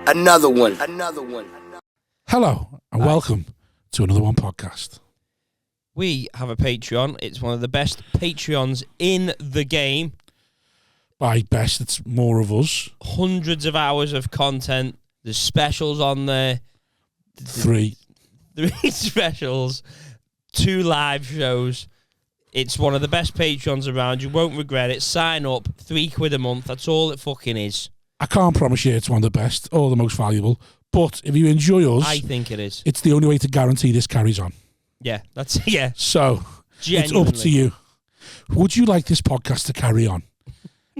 Another one. Hello and welcome to Another One podcast. We have a Patreon. It's one of the best Patreons in the game. By best, it's more of us. Hundreds of hours of content. There's specials on there. Three specials. 2 live shows. It's one of the best Patreons around. You won't regret it. Sign up. £3 a month. That's all it fucking is. I can't promise you it's one of the best or the most valuable, but if you enjoy us, I think it is. It's the only way to guarantee this carries on. Yeah, that's yeah. So, Genuinely. It's up to you. Would you like this podcast to carry on?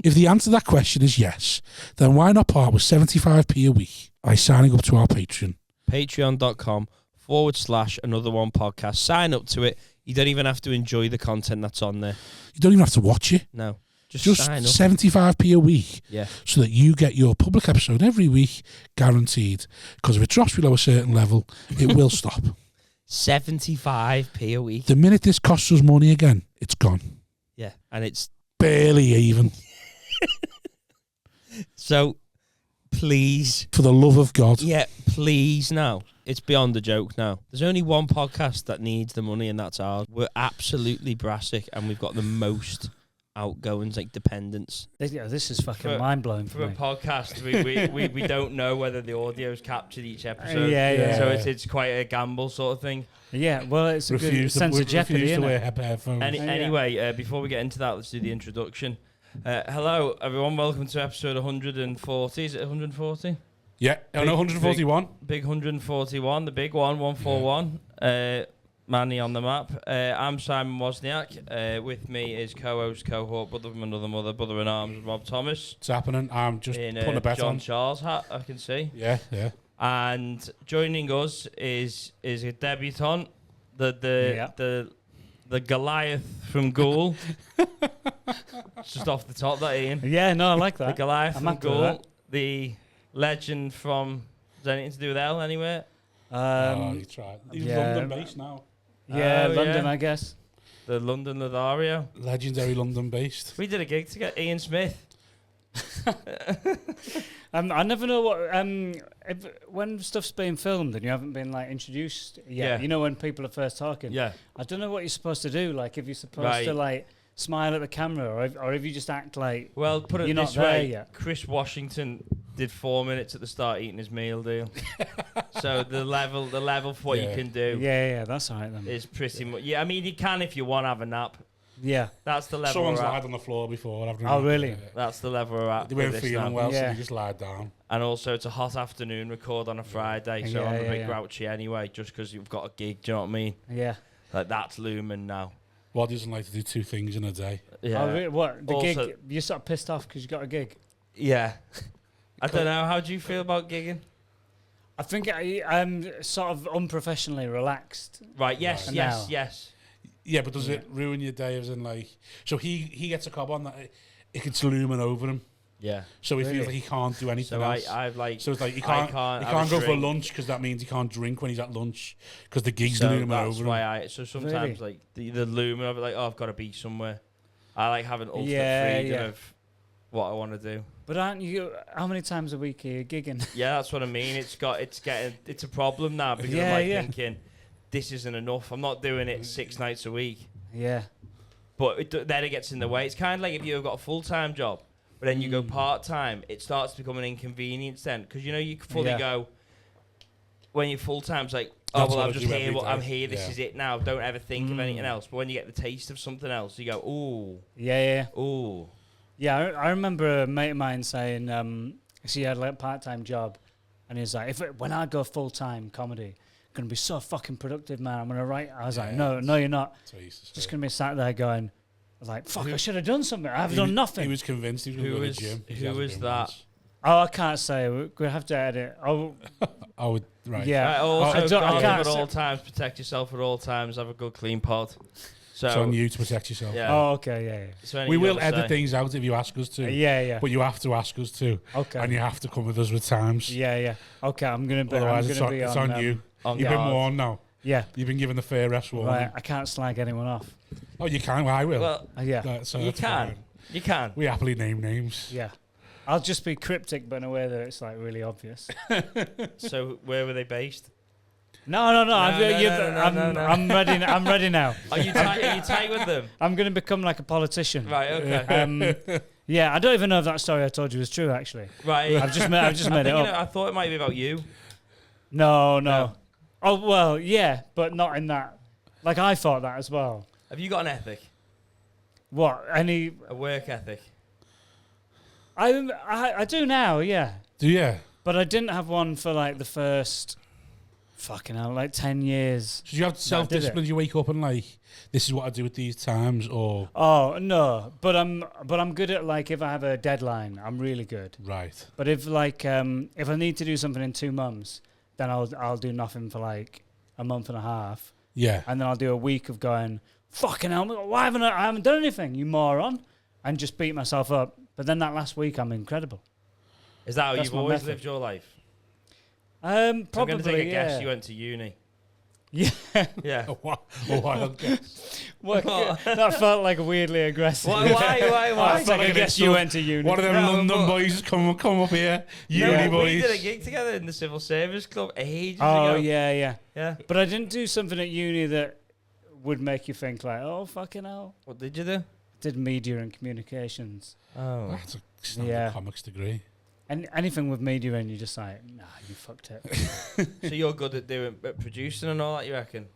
If the answer to that question is yes, then why not part with 75p a week by signing up to our Patreon? Patreon.com/Another One podcast. Sign up to it. You don't even have to enjoy the content that's on there. You don't even have to watch it. No. Just sign up. 75p a week, Yeah. so that you get your public episode every week, guaranteed. Because if it drops below a certain level, it will stop. 75p a week. The minute this costs us money again, it's gone. Yeah, and it's Barely even. so. Please, For the love of God. yeah, please. Now it's beyond a joke. Now there's only one podcast that needs the money, and that's ours. We're absolutely brassic, and we've got the most outgoings, like dependents. This is fucking mind-blowing For for a me. podcast, we don't know whether the audio's captured each episode. Yeah. So it's quite a gamble sort of thing. Yeah, well, it's a good sense of jeopardy, Refuse to isn't wear it? headphones. Anyway, before we get into that, let's do the introduction. Hello, everyone. Welcome to episode 140. Is it 140? Yeah, no, 141. Big 141, the big one, 141. Manny on the map. I'm Simon Wozniak. With me is co-host, cohort, brother from another mother, brother in arms, Rob Thomas. It's happening. I'm just In putting a bet John on. Charles hat, I can see. Yeah. And joining us is a debutant, the Goliath from Ghoul. Just off the top, that Ian. Yeah, no, I like The that. Goliath I'm from happy with Ghoul. that. The legend from... Is there anything to do with L anywhere? You tried. He's yeah. London-based now. Yeah, Oh, London, yeah. I guess. The London Lothario. Legendary London-based. We did a gig to get Ian Smith. I never know what when stuff's being filmed and you haven't been like introduced yet. Yeah. You know, when people are first talking. Yeah. I don't know what you're supposed to do. Like, if you're supposed Right. to like smile at the camera, or if you just act like Well, put it you're this not there way. yet. Chris Washington did 4 minutes at the start eating his meal deal. So the level for what you Yeah. can do Yeah, that's all right then. is pretty much... Yeah, I mean, you can if you want to have a nap. Yeah. That's the level Someone's we're at. lied on the floor before. After Oh, really? That's the level we're at. They with weren't this feeling now. well, so Yeah. they just lied down. And also, it's a hot afternoon, record on a Friday, so I'm a bit Yeah. grouchy anyway, just because you've got a gig, do you know what I mean? Yeah. Like, that's looming now. Well, doesn't like to do 2 things in a day. Yeah. Oh, really? What? The Also- gig? You're sort of pissed off because you got a gig? Yeah. I don't know, how do you feel about gigging? I think I'm sort of unprofessionally relaxed. Right, yes, Right. yes, Now. yes. Yeah, but does it ruin your day? As in, like, so he gets a cob on that it's looming over him, Yeah. so he Really? feels like he can't do anything So else. I've like... So it's like he I can't can't he have can't a go for drink. lunch because that means he can't drink when he's at lunch because the gig's So looming that's over why him. so sometimes, like, the looming of it, like, oh, I've got to be somewhere. I like having ultimate Yeah, freedom yeah. of what I want to do. But aren't you? How many times a week are you gigging? Yeah, that's what I mean. It's a problem now because I'm Yeah, like yeah. thinking, this isn't enough. I'm not doing it 6 nights a week. Yeah. But then it gets in the way. It's kind of like if you've got a full-time job, but then you go part-time, it starts to become an inconvenience then. Because, you know, you can fully Yeah. go, when you're full-time, it's like, oh, That's well, what I'm I just do here, every I'm day. here, this Yeah. is it now. Don't ever think of anything else. But when you get the taste of something else, you go, ooh, Yeah. ooh. Yeah, I remember a mate of mine saying, so he had like a part-time job, and he was like, when I go full-time comedy, I'm going to be so fucking productive, man. I'm going to write. I was like, no, you're not. That's what he used to Just say. going to be sat there going, I was like, fuck, I should have done something. I've He done was- nothing. He was convinced he was going to Who go to is- the gym. He who hasn't is been that? once. Oh, I can't say. We're going to have to edit. Oh, I would, right. yeah. Right, I also, don't- I guys, can't at say- all times, protect yourself at all times, have a good clean pod. So, It's on you to protect yourself. Yeah. Oh, okay, yeah. So any We you will gotta edit say? things out if you ask us to. Yeah. But you have to ask us to. Okay. And you have to come with us with times. Yeah. Okay, I'm going to be, Otherwise, I'm it's gonna on, be it's on, on you. on You've been guard. warned now. Yeah. You've been given the fair rest warning. Right, I can't slag anyone off. Oh, you can. Well, I will. Well, Yeah. So you that's can. fine. You can. We happily name names. Yeah. I'll just be cryptic, but in a way that it's like really obvious. So where were they based? No. No. I'm ready. I'm ready now. Are you tight with them? I'm going to become like a politician. Right. Okay. Yeah, I don't even know if that story I told you was true. Actually, Right. I've just made it up. I thought it might be about you. No. Oh well, yeah, but not in that. Like I thought that as well. Have you got an ethic? What? A work ethic? I do now. Yeah. Do you? But I didn't have one for like the first, fucking hell, like 10 years. So you have self-discipline? You wake up and like, this is what I do at these times, or? Oh no, but I'm good at like if I have a deadline, I'm really good. Right. But if like if I need to do something in 2 months, then I'll do nothing for like a month and a half. Yeah. And then I'll do a week of going, fucking hell, why haven't I haven't done anything, you moron, and just beat myself up. But then that last week, I'm incredible. Is that how That's you've my always method. lived your life? Probably, I'm going to take a yeah. guess you went to uni. Yeah. Yeah. A wild guess. What? That felt like weirdly aggressive. Why? I felt like I guess you went to uni. One of them No, London but- boys come up here. Uni No, we boys. did a gig together in the civil service club ages Oh, ago. yeah. Yeah. But I didn't do something at uni that would make you think like, oh, fucking hell. What did you do? Did media and communications. Oh. That's a standard Yeah. comics degree. And anything with media in, you're just like, nah, you fucked it. So you're good at producing and all that, you reckon?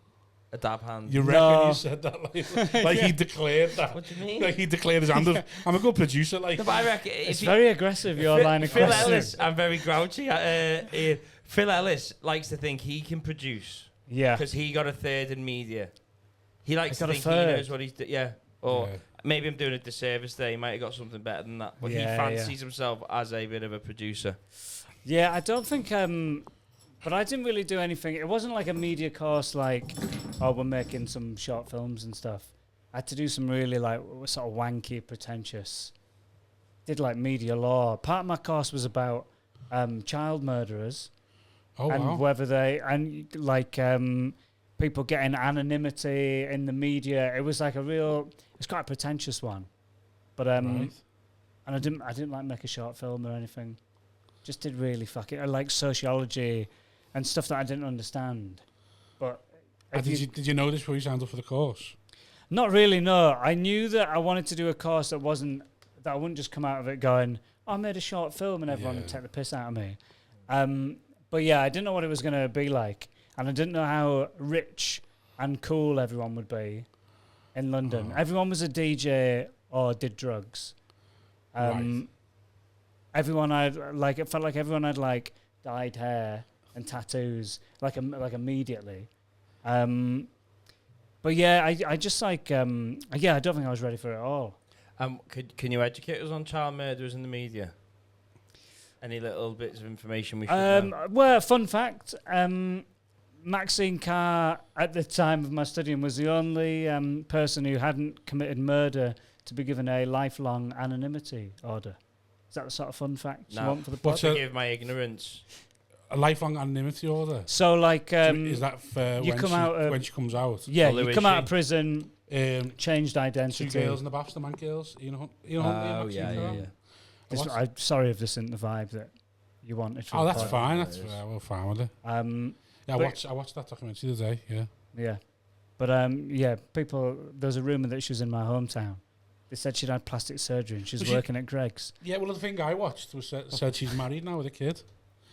A dab hand. You reckon No. you said that like he declared that? What do you mean? Like he declared his hand of, I'm a good producer. Like No, but I reckon It's very aggressive, your line of Phil questioning. Ellis, I'm very grouchy. Phil Ellis likes to think he can produce Yeah. because he got a third in media. He likes I to got a think he third. knows what he's doing. Yeah. Or Yeah. maybe I'm doing a disservice there. He might have got something better than that. But Yeah, he fancies himself as a bit of a producer. Yeah, I don't think... but I didn't really do anything. It wasn't like a media course like, oh, we're making some short films and stuff. I had to do some really like sort of wanky, pretentious... Did like media law. Part of my course was about child murderers. Oh, and wow. whether they... And like people getting anonymity in the media. It was like a real... It's quite a pretentious one. But Right. and I didn't like make a short film or anything. Just did really fucking like sociology and stuff that I didn't understand. But Did you know this before you signed up for the course? not really. No, I knew that I wanted to do a course that I wouldn't just come out of it going, oh, I made a short film and everyone would take the piss out of me. But yeah, I didn't know what it was going to be like, and I didn't know how rich and cool everyone would be in London. Oh. Everyone was a DJ or did drugs. Right. Everyone it felt like everyone had like dyed hair and tattoos like immediately. But yeah, I just like I don't think I was ready for it at all. Can you educate us on child murderers in the media? Any little bits of information we should know? Well, fun fact, Maxine Carr at the time of my studying was the only person who hadn't committed murder to be given a lifelong anonymity order. Is that the sort of fun fact you want for the What's podcast? Forgive my ignorance. a lifelong anonymity order? So like Is that for you come out of- when she comes out? yeah, Well, you who come is out of she? prison, changed 2 identity. girls in the baths, the man girls. You know Oh, Maxine yeah. Carr? What? I'm sorry if this isn't the vibe that you wanted. Oh, that's report. fine. That's we're fine with it. Yeah, But- I watched that documentary today. Yeah. Yeah. But there's a rumour that she was in my hometown. They said she'd had plastic surgery and she's Was she- working at Greg's. Yeah, well, the thing I watched was said she's married now with a kid.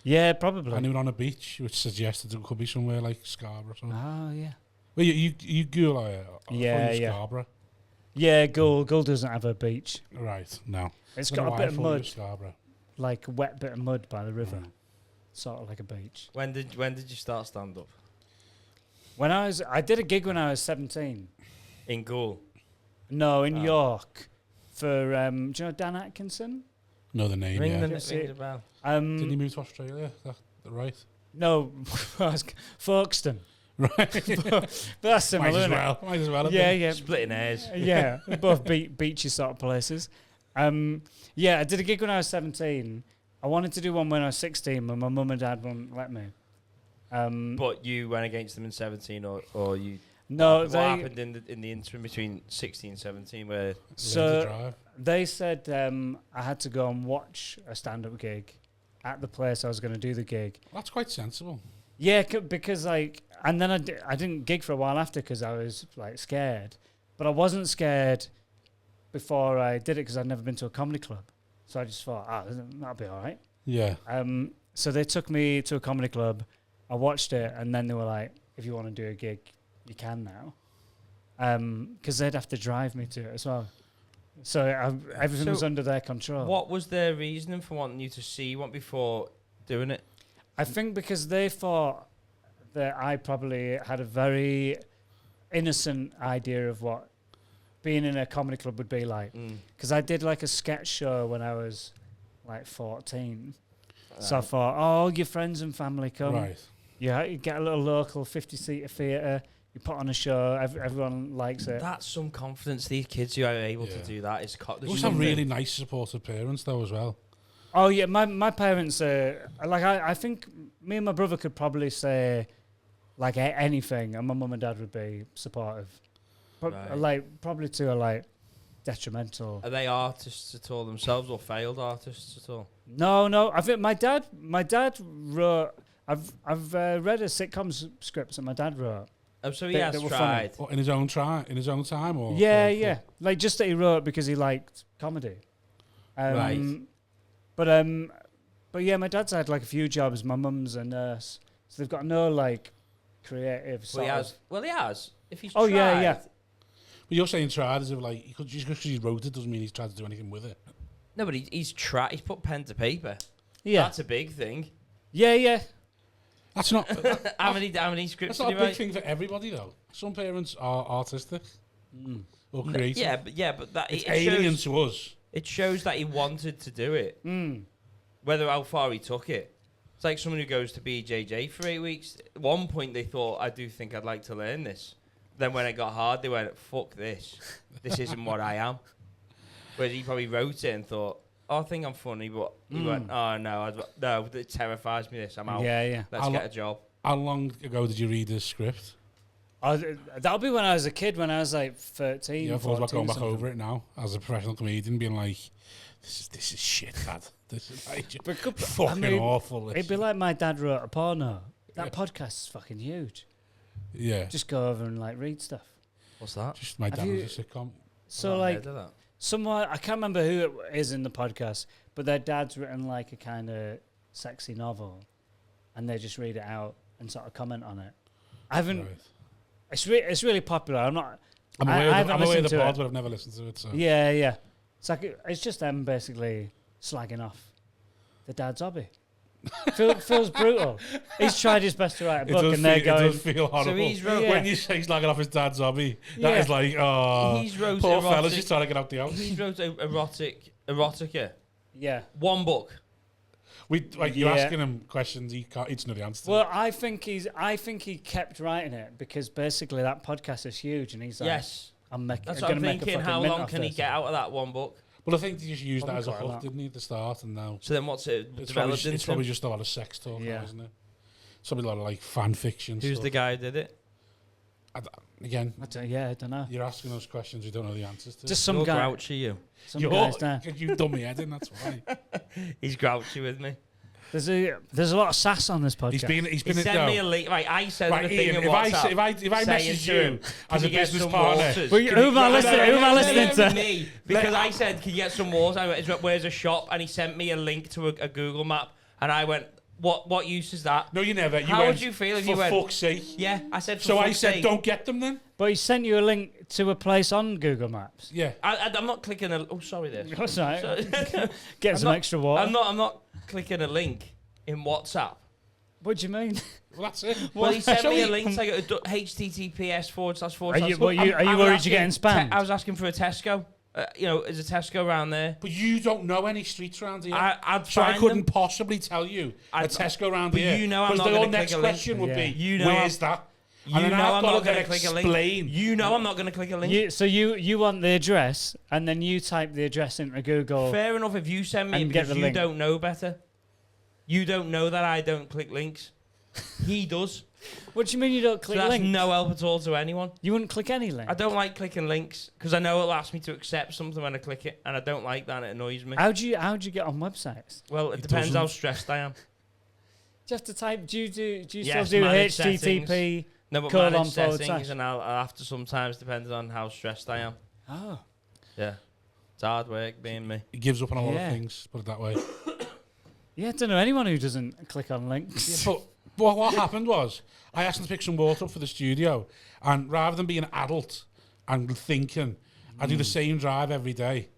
Yeah, probably. And they were on a beach, which suggested it could be somewhere like Scarborough or something. Oh, yeah. Well, you Google it. Yeah. Scarborough. Yeah, Gull doesn't have a beach. Right, no. It's Don't know got a why I bit of thought it was mud, Scarborough. like a wet bit of mud by the river. Sort of like a beach. When did you start stand up? I did a gig when I was 17. In Goole. No, in Oh. York. For, do you know Dan Atkinson? Know the name, Ring yeah. the Yes, ring it- the bell. Didn't he move to Australia? That right? No, Folkestone. Right. But that's similar, Might as isn't it? well. Might as well. have Yeah, been. yeah. Splitting hairs. Yeah, both beachy sort of places. Yeah, I did a gig when I was 17. I wanted to do one when I was 16, but my mum and dad wouldn't let me. But you went against them in 17 or you... No, What happened in the interim between 16 and 17 where... So they said I had to go and watch a stand-up gig at the place I was going to do the gig. That's quite sensible. Yeah, because like, and then I didn't gig for a while after because I was like scared, but I wasn't scared before I did it because I'd never been to a comedy club, so I just thought, that'll be all right. Yeah. So they took me to a comedy club, I watched it, and then they were like, if you want to do a gig, you can now, because they'd have to drive me to it as well. So everything was under their control. What was their reasoning for wanting you to see one before doing it? I think because they thought that I probably had a very innocent idea of what being in a comedy club would be like. Because I did like a sketch show when I was like 14. So I thought, all your friends and family come. Right. You get a little local 50-seater theatre. You put on a show. Everyone likes it. That's some confidence. These kids who are able to do that is... You must have really nice, supportive parents, though, as well. Oh, yeah. My parents, like, I think me and my brother could probably say, like, anything, and my mum and dad would be supportive. Like, probably to a, like, detrimental. Are they artists at all themselves or failed artists at all? No. I think my dad wrote... I've read a sitcom script that my dad wrote. Oh, so he has tried. What, in his own time, or yeah, like just that he wrote because he liked comedy. Right. But yeah, my dad's had like a few jobs. My mum's a nurse, so they've got no like creative. Well, he has. If he's oh tried. yeah. But you're saying tried as if like just because he wrote it doesn't mean he's tried to do anything with it. No, but he's tried. He's put pen to paper. Yeah, That's a big thing. Yeah. That's not. How many scripts? That's not a big thing for everybody, though. Some parents are artistic or creative. But that it's alien to us. It shows that he wanted to do it. Whether how far he took it. It's like someone who goes to BJJ for 8 weeks. At one point, they thought, I do think I'd like to learn this. Then when it got hard, they went, fuck this. This isn't what I am. Whereas he probably wrote it and thought, I think I'm funny, but he went, oh, no, it terrifies me, this. I'm out. Yeah. Let's get a job. How long ago did you read this script? That'll be when I was a kid, when I was like 13. Yeah, I thought about going back over it now as a professional comedian, being like, this is shit, Dad. This is like fucking awful. It'd be like my dad wrote a porno. That podcast is fucking huge. Yeah. Just go over and like read stuff. What's that? Just my dad was a sitcom. So like, someone, I can't remember who it is in the podcast, but their dad's written like a kind of sexy novel, and they just read it out and sort of comment on it. I haven't. Right. It's really popular. I'm aware of the pod, but I've never listened to it. So. Yeah. It's like it's just them basically slagging off the dad's hobby. Feels brutal. He's tried his best to write a book, and they're going. It does feel horrible. So he's wrote, when you say he's slagging off his dad's hobby, that is like, oh, he's wrote poor fella's just trying to get out the house. He wrote erotica. Yeah. One book. You're asking him questions he can't. He doesn't know the answer. Well, I think he kept writing it because basically that podcast is huge, and he's like, yes, that's what I'm thinking. How long can he get out of that one book? Well, I think he just used that as a hook, didn't he, at the start, and now. So then what's it developed into? It's probably just a lot of sex talk, now, isn't it? Something a lot of like fan fiction. Who's the guy who did it? I don't know. You're asking those questions you don't know the answers to. Just some guy. Grouchy, you. You've done me head in, that's why. He's grouchy with me. There's a lot of sass on this podcast. He's been he sent me a link. Right, I sent the thing Ian, in WhatsApp. If I message you as a business partner, who am I listening to? Me, because I said, can you get some walls? I went, where's a shop? And he sent me a link to a Google map. And I went, what use is that? No, you never. How would you feel if you went? For fuck's sake. Yeah, I said for So fuck's I said, sake. don't get them then. But he sent you a link to a place on Google Maps. Yeah. I'm not clicking sorry there. That's right. Get some extra water. I'm not clicking a link in WhatsApp. What do you mean? Well, that's it. Well, he sent me a link like https:// Are you worried you're getting spammed? I was asking for a Tesco. Is a Tesco around there? But you don't know any streets around here. I couldn't possibly tell you a Tesco around here. But you know I'm not going to click a link. Because the next question would be, where's that? You know I'm not going to click a link. You know I'm not going to click a link. So you want the address, and then you type the address into Google. Fair enough if you send me because you don't know better. You don't know that I don't click links. He does. What do you mean you don't So click that's links? no help at all to anyone. You wouldn't click any link? I don't like clicking links because I know it'll ask me to accept something when I click it, and I don't like that. And it annoys me. How do you get on websites? Well, it It depends doesn't. how stressed I am. Do you have to type? Do you Yes, still do manage HTTP? No, but Colon manage forward settings, slash. and I'll have to sometimes, depending on how stressed I am. Oh, Yeah, it's hard work being me. He gives up on a lot Yeah. of things, put it that way. yeah. I don't know anyone who doesn't click on links. But what happened was, I asked him to pick some water up for the studio, and rather than being an adult and thinking, I do the same drive every day.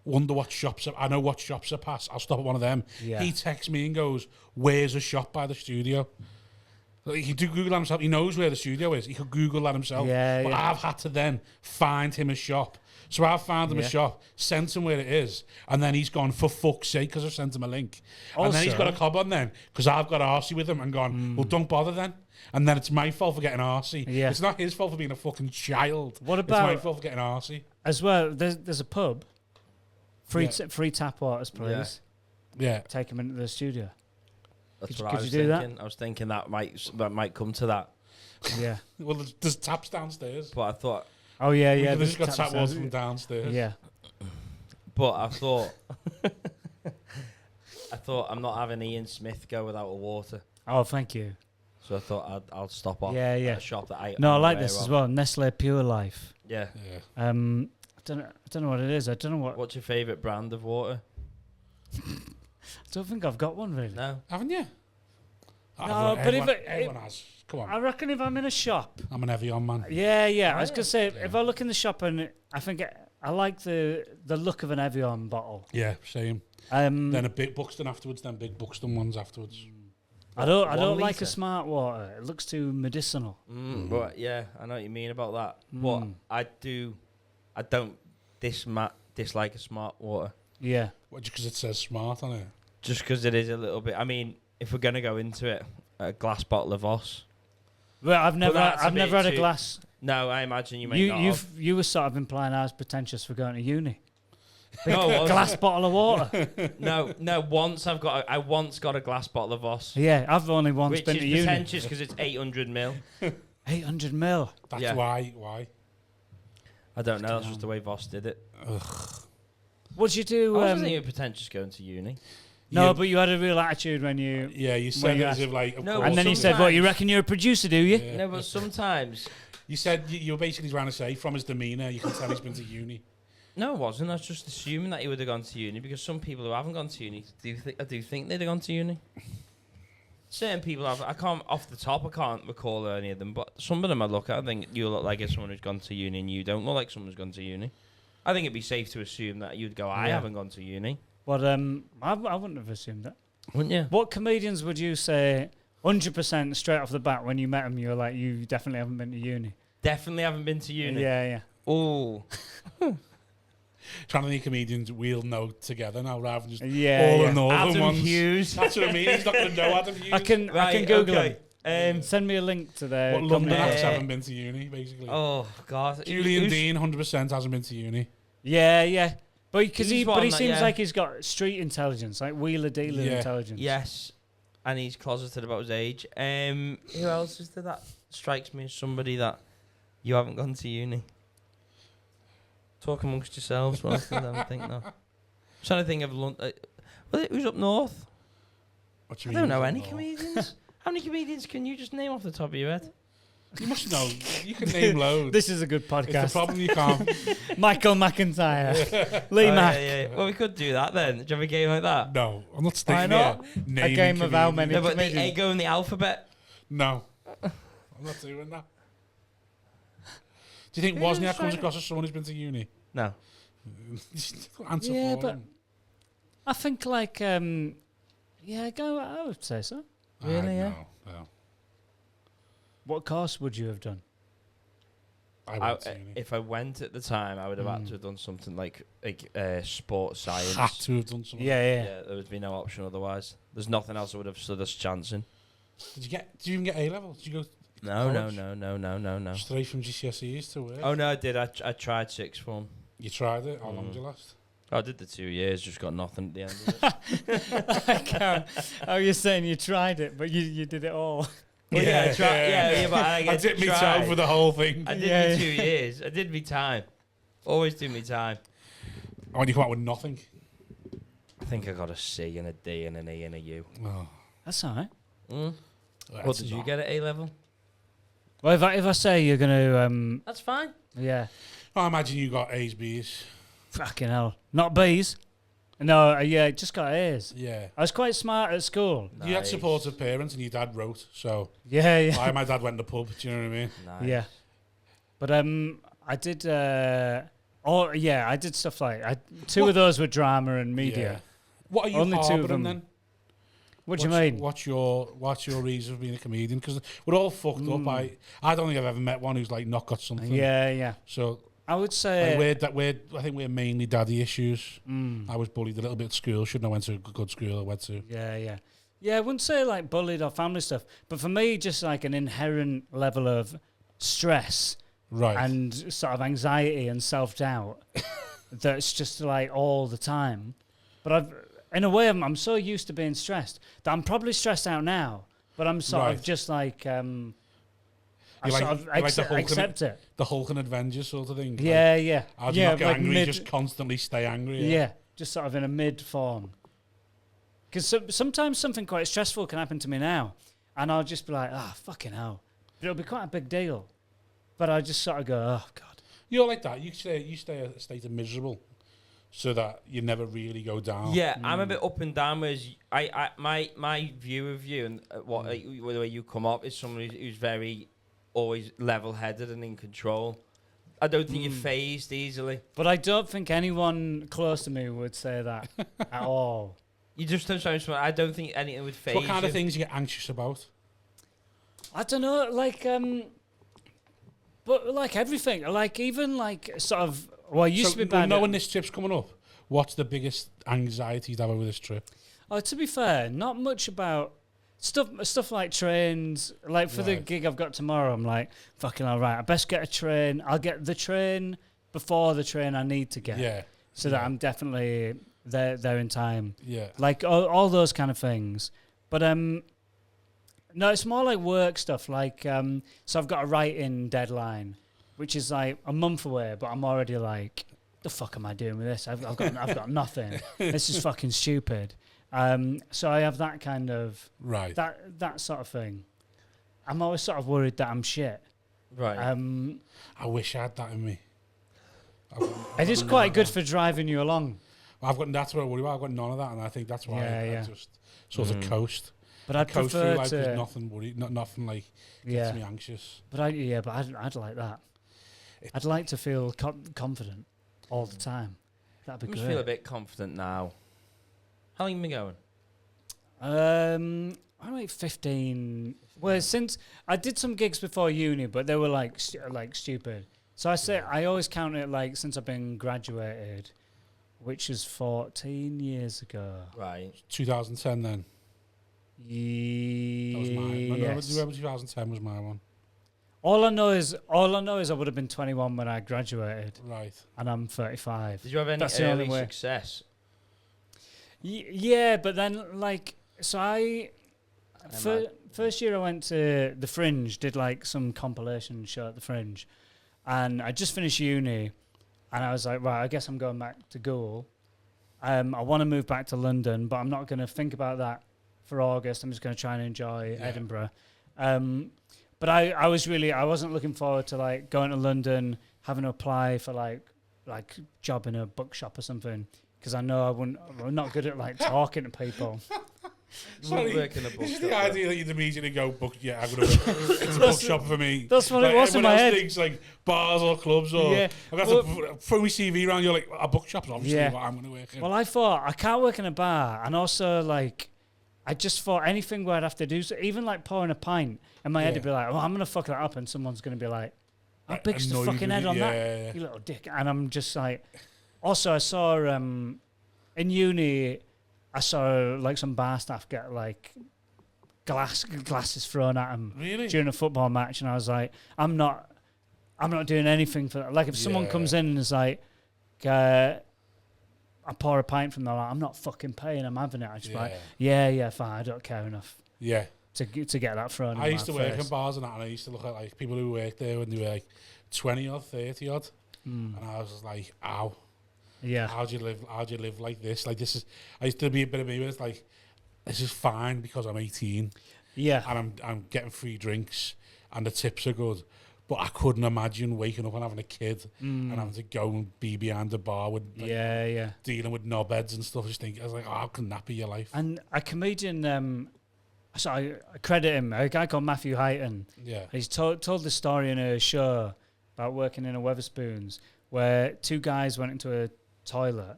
Wonder what shops I know what shops I pass. I'll stop at one of them. Yeah. He texts me and goes, "Where's a shop by the studio?" Like, he can do Google that himself. He knows where the studio is. He could Google that himself. Yeah, but yeah. I've had to then find him a shop. So I've found him a Yeah. shop, sent him where it is, and then he's gone, for fuck's sake, because I've sent him a link. And then he's got a cob on then, because I've got arsey with him and gone, well, don't bother then. And then it's my fault for getting arsey. Yeah. It's not his fault for being a fucking child. What It's my about fault for getting arsey. as well? There's a pub. Free Yeah. free tap waters, please. Yeah. Take him into the studio. That's Could what you I was do that? thinking. I was thinking that might come to that, Yeah. Well, there's taps downstairs. but I thought, Oh yeah, Yeah, yeah. they've just got tap tap water sounds- from downstairs. Yeah. I thought I'm not having Ian Smith go without a water, Oh, thank you. so I thought I'll stop off Yeah, yeah. at a shop that I No, I I'm like aware this as of. well. Nestle Pure Life. Yeah. Yeah. I don't know what it is. I don't know what. What's your favourite brand of water? I don't think I've got one really. No. Haven't you? No, but if everyone has. Come on. I reckon if I'm in a shop. I'm an Evian man. Yeah. I was Oh, gonna say yeah. if I look in the shop and I think I like the look of an Evian bottle. Yeah, same. Then Then a big Buxton afterwards, then big Buxton ones afterwards. I don't 1 like a litre? smart water. It looks too medicinal. But yeah, I know what you mean about that. Mm. But I don't dislike a smart water. Yeah. Because it says smart on it. Just because it is a little bit. I mean, if we're gonna go into it, a glass bottle of Voss. Well, I've never that's a bit had a too- glass. No, I imagine you may not have. You were sort of implying I was pretentious for going to uni. No, I wasn't. Glass bottle of water. No. I once got a glass bottle of Voss, Yeah, I've only once which been is to uni. pretentious because it's 800 ml. 800 mil. That's Yeah. why. I don't know. That's just the way Voss did it. What'd you do? I wasn't even pretentious going to uni. No, You- but you had a real attitude when you. Yeah, you said you it as asked- if like. Of No, course. And then he said, "What? You reckon you're a producer, do you?" Yeah. No, but sometimes. You said you were basically trying to say from his demeanour, you can tell he's been to uni. No, it wasn't. I was just assuming that he would have gone to uni because some people who haven't gone to uni I do think they'd have gone to uni. Certain people have. I can't recall any of them, but some of them I look at, I think you look like someone who's gone to uni, and you don't look like someone who's gone to uni. I think it'd be safe to assume that you'd go, I Yeah. haven't gone to uni, But I wouldn't have assumed that. wouldn't you? What comedians would you say 100% straight off the bat when you met them? You were like, you definitely haven't been to uni. Definitely haven't been to uni. Yeah. Oh, Trying to think comedians we'll know together now rather than just all Yeah. the northern Adam ones. Hughes. That's what I mean. He's not going to know Adam Hughes. I can Right, Google okay. them. Send me a link to their What London comedy. acts haven't been to uni, basically. Oh God. Julian Who's- Dean, 100% hasn't been to uni. Yeah. But because He's but one he that- seems yeah. like he's got street intelligence, like wheeler dealer Yeah. intelligence. Yes, and he's closeted about his age. Who else is there that strikes me as somebody that you haven't gone to uni? Talk amongst yourselves. Well, I don't think no. I'm trying to think of London. Who's up north? What do I you don't mean? know any Oh. comedians. How many comedians can you just name off the top of your head? You must know. You can name loads. This is a good It's the podcast. problem you can't. Michael McIntyre, Lee Oh, Mack. yeah. Well, we could do that then. Do you have a game like that? No, I'm not Why sticking not? here. A naming game of how many No, but comedians? go in the alphabet. No, I'm not doing that. Do you think Who was Wozniak comes trying- across as someone who's been to uni? No. Answer Yeah, for but- him. I think like I would say so. Really, yeah? No. What course would you have done? I went to uni. If I went at the time, I would have had to have done something like sports science. Had to have done something. Yeah. There would be no option otherwise. There's nothing else I would have stood us chancing. Did you even get A level? Did you go No. college? Straight from GCSEs to where? Oh no, I did. I tried sixth form. You tried it? How long did you last? I did the 2 years, just got nothing at the end of it. I can't. Oh, you're saying you tried it, but you did it all. Well, yeah, I tried. Yeah, but I did me toe for the whole thing. I did me 2 years. I did me time. Always do me time. And when you come out with nothing. I think I got a C and a D and an E and a U. Oh, That's all right. What did you get at A level? Well, if I say you're going to, That's fine. yeah, I imagine you got A's, B's. fucking hell. Not B's. No, yeah, just got A's. Yeah. I was quite smart at school. You had supportive parents and your dad wrote, so Yeah. my dad went to the pub, do you know what I mean? Nice. Yeah. But I did, I did stuff like, two of those were drama and media. Yeah. What are you Only two of harbouring them. then? What do you mean? What's your reason for being a comedian? Because we're all fucked up. I don't think I've ever met one who's like not got something. Yeah. So I would say... I think we're mainly daddy issues. I was bullied a little bit at school. Shouldn't have went to a good school I went to. Yeah. Yeah, I wouldn't say like bullied or family stuff, but for me, just like an inherent level of stress and sort of anxiety and self-doubt that's just like all the time. But in a way, I'm so used to being stressed that I'm probably stressed out now, but I'm sort of just like... I sort of accept it. The Hulk and Avengers sort of thing. Yeah. How do you not get angry? Just constantly stay angry. Yeah, just sort of in a mid form. Because sometimes something quite stressful can happen to me now, and I'll just be like, fucking hell. But it'll be quite a big deal. But I just sort of go, oh, God. You're like that. You stay a state of miserable so that you never really go down. Yeah, I'm a bit up and down. Whereas my view of you and the way you come up is someone who's very... always level-headed and in control. I don't think you're phased easily. But I don't think anyone close to me would say that at all. You just don't sound smart. I don't think anything would phase you. What kind of things you get anxious about? I don't know, like, but like everything, like even like sort of, well, it used to be bad. Knowing this trip's coming up, what's the biggest anxiety you'd have over this trip? Oh, to be fair, not much about stuff like trains. Like for the gig I've got tomorrow, I'm like, fucking all right, I best get a train. I'll get the train before the train I need to get. Yeah. So that I'm definitely there in time. Yeah. Like all those kind of things. But no, it's more like work stuff. Like so I've got a write-in deadline, which is like a month away, but I'm already like, the fuck am I doing with this? I've got nothing. This is fucking stupid. So I have that kind of that sort of thing. I'm always sort of worried that I'm shit. Right. I wish I had that in me. It is quite good for driving you along. That's what I worry about. I've got none of that, and I think that's why I just sort of coast. But I'd coast prefer through life. to. There's nothing worried, nothing like gets me anxious. But I'd like that. I'd like to feel confident all the time. That'd be great. I feel a bit confident now. How long have you been going? I'm like 15. Well, since I did some gigs before uni, but they were like stupid. So I always count it like since I've been graduated, which is 14 years ago. Right. 2010 then. That was mine. Remember 2010 was my one. All I know is I would have been 21 when I graduated. Right. And I'm 35. Did you have any early success? Yeah, but then like first year I went to the Fringe, did like some compilation show at the Fringe, and I just finished uni, and I was like, right, I guess I'm going back to Goole. I want to move back to London, but I'm not going to think about that for August. I'm just going to try and enjoy Edinburgh. But I wasn't looking forward to like going to London, having to apply for like job in a bookshop or something. Because I know I'm not good at like talking to people. Sorry, work in a this is the idea that you'd immediately go, I'm going to work. It's a bookshop for me. That's what it was in my head. Thinks like bars or clubs or... Yeah. I've got to throw my CV around, you're like, a bookshop's obviously what I'm going to work in. Well, I thought, I can't work in a bar. And also, like, I just thought anything where I'd have to do... So even, like, pouring a pint, in my head, it'd be like, I'm going to fuck that up. And someone's going to be like, how big's the fucking head on that? You little dick. And I'm just like... Also, I saw in uni, I saw like some bar staff get like glasses thrown at them during a football match, and I was like, I'm not doing anything for that. Like if someone comes in and is like, I pour a pint from there, like, I'm not fucking paying, I'm having it. I just like, yeah, fine, I don't care enough. Yeah. to get that thrown. I in used to my work face. in bars and that, and I used to look at like people who worked there when they were like 20 odd, 30 odd, and I was just like, ow. Yeah. How do you live like this? Like this is. I used to be a bit of me where it's like, this is fine because I'm 18 Yeah. and I'm getting free drinks and the tips are good. But I couldn't imagine waking up and having a kid and having to go and be behind the bar with like, Yeah. dealing with knobheads and stuff. I was like, oh, how can that be your life? And a comedian, so I credit him, a guy called Matthew Heighton. Yeah. He's told the story in a show about working in a Weatherspoons where two guys went into a toilet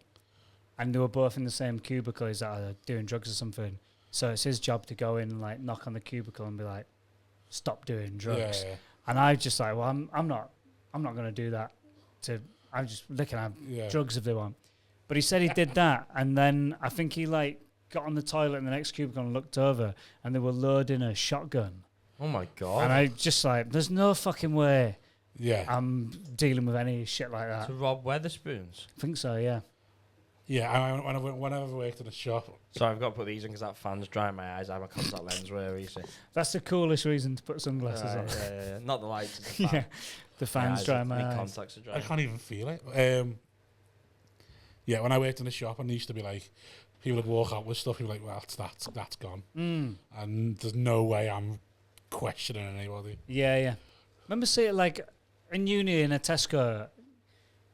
and they were both in the same cubicle. He's like doing drugs or something. So it's his job to go in and like knock on the cubicle and be like, stop doing drugs. Yeah. And I just like, well, I'm not going to do that. I'm just looking at drugs if they want. But he said he did that, and then I think he like got on the toilet in the next cubicle and looked over, and they were loading a shotgun. Oh my God. And I just like, there's no fucking way Yeah. I'm dealing with any shit like that. To Rob Weatherspoons. I think so, yeah. Yeah, when I worked in a shop. Sorry, I've got to put these in because that fan's drying my eyes. I have a contact lens where you see. That's the coolest reason to put sunglasses on. Yeah. Not the lights. It's the fan. Yeah, the fans dry my eyes. Contacts are dry. I can't even feel it. Yeah, when I worked in a shop, and there used to be like, people would walk out with stuff, you'd be like, well, that's gone. And there's no way I'm questioning anybody. Yeah. Remember seeing like in uni in a Tesco,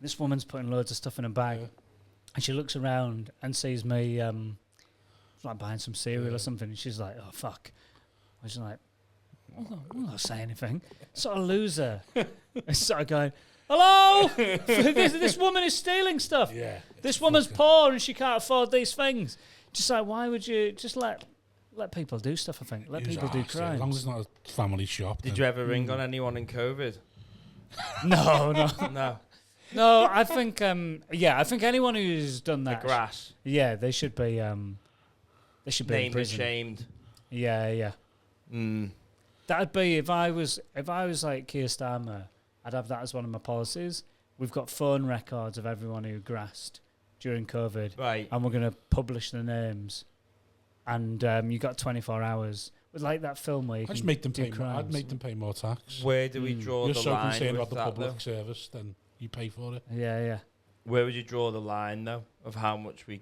this woman's putting loads of stuff in a bag. Yeah. And she looks around and sees me like buying some cereal or something. And she's like, oh, fuck. I was like, I'm not saying anything. Sort of loser. I started going, hello! this woman is stealing stuff. Yeah. This woman's poor and she can't afford these things. Just like, why would you just let people do stuff, I think. Let people do As long crimes. as it's not a family shop. Did you ever ring on anyone in COVID? No. No. No, I think, I think anyone who's done The that. grass. Yeah, they should be in Named and prison. shamed. Yeah. Mm. That'd be if I was like Keir Starmer, I'd have that as one of my policies. We've got phone records of everyone who grassed during COVID, Right. and we're going to publish the names. And you got 24 hours with like that film where you I'd just can make them do pay. crimes. I'd make them pay more tax. Where do we draw You're the so line concerned with about the that, public though? service, then you pay for it. Yeah. Where would you draw the line, though, of how much we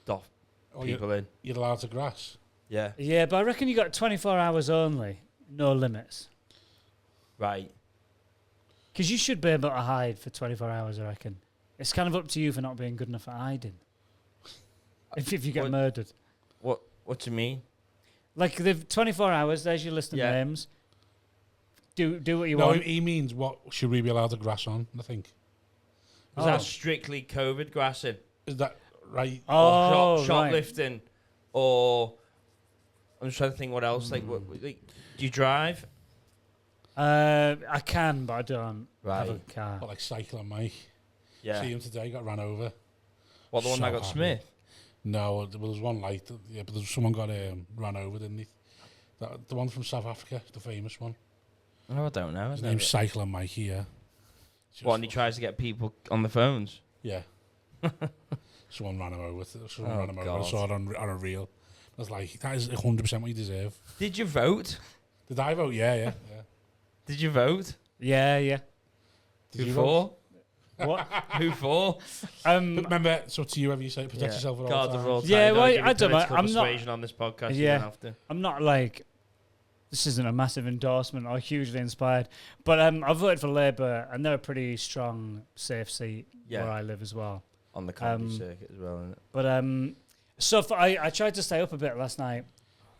doff Or people in? you're allowed to grass. Yeah. Yeah, but I reckon you got 24 hours only, no limits. Right. Because you should be able to hide for 24 hours, I reckon. It's kind of up to you for not being good enough at hiding. If you get What- murdered. What do you mean? Like, they've 24 hours, there's your list of Yeah. names. Do what you No, want. he means what should we be allowed to grass on, I think. Was that strictly COVID grassing? Is that right? Or right. shoplifting? Or... I'm just trying to think what else. Like, do you drive? I can, but I don't have a Right. car. Or like cycling Mike. Yeah. See him today, got ran over. What, the one So that got happy. Smith? No, there was one light. Yeah, but someone got ran over, didn't he? The one from South Africa, the famous one. Oh, I don't know. His name's Cycling Mikey, yeah. What, and he tries to get people on the phones? Yeah. Someone ran him over. Someone Oh, ran him over. God. I saw it on a reel. I was like, that is 100% what you deserve. Did you vote? Did I vote? Yeah. Did you vote? Yeah. Did Who you for? What? Who for? But remember, so to you, have you said protect yourself at all God times? of all time. Yeah, well, give me I don't know, political I'm not- persuasion on this podcast. You Yeah. don't have to. I'm not like, this isn't a massive endorsement or hugely inspired, but I voted for Labour, and they're a pretty strong, safe seat Yeah. where I live as well. On the comedy circuit as well, isn't it? But so I tried to stay up a bit last night.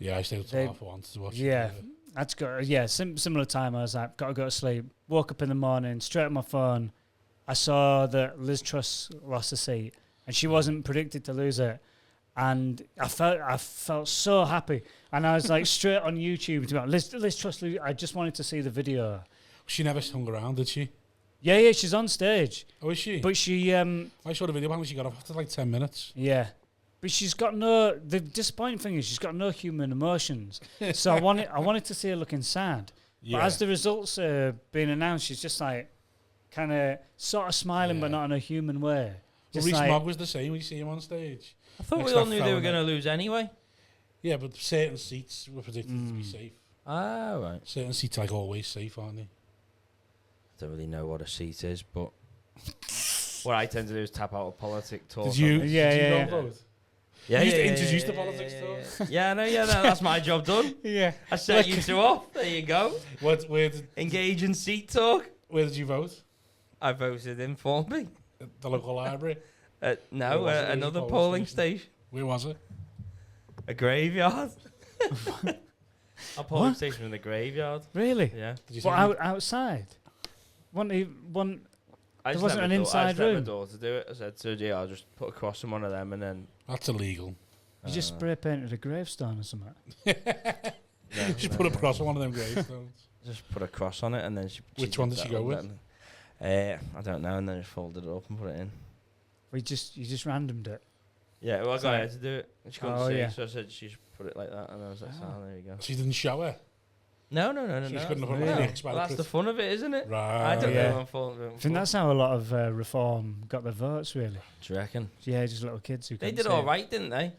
Yeah, I stayed up They- till half one to watch Yeah. it. That's go. Yeah, similar time. I was like, got to go to sleep. Woke up in the morning, straight on my phone. I saw that Liz Truss lost a seat, and she wasn't predicted to lose it. And I felt so happy. And I was like straight on YouTube to go, Liz Truss. I just wanted to see the video. She never hung around, did she? Yeah, she's on stage, Oh, is she? but she I saw the video when she got off after like 10 minutes. yeah. But she's got no. The disappointing thing is she's got no human emotions. So I wanted to see her looking sad. Yeah. But as the results are being announced, she's just like kind of sort of smiling, but Yeah. not in a human way. Well, Just Reece like, Mogg was the same when you see him on stage. I thought Next we all to knew they were Fallon. going to lose anyway. Yeah, but certain seats were predicted to be safe. Ah, right. Certain seats like always safe, aren't they? I don't really know what a seat is, but what I tend to do is tap out a politic talk. Did you? Yeah, did you yeah, go yeah. vote? Yeah, You used to yeah, introduce yeah, the yeah, politics yeah, talk. yeah. Yeah, that's my job done. Yeah. I set you two off. There you go. Where Engage in seat talk. did you vote? I voted in Formby. At the local library. No, Where was it? Where was the another polling polling station. Where was it? A graveyard. A polling station in the graveyard. Really? Yeah. Did you say What, outside? One. I There just wasn't never an thought- I inside just never room? thought to do it. I said, so yeah, I'll just put a cross on one of them and then. That's illegal. You just spray painted a gravestone or something. No, Just no, put a no. cross on one of them gravestones. Just put a cross on it and then she. Which one did she go with? I don't know, and then just folded it up and put it in. You just randomed it. Yeah, well, I got Sorry. her to do it. And she couldn't Oh, see, yeah. so I said she should put it like that, and I was like, oh, there you go. She didn't show her. No. She just couldn't have put Really? my necks by Well, that's the fun of it, isn't it? Right. I don't Yeah. know. I'm falling. I think that's how a lot of reform got their votes, really. Do you reckon? Yeah, just little kids who They couldn't did see all it. right, didn't they?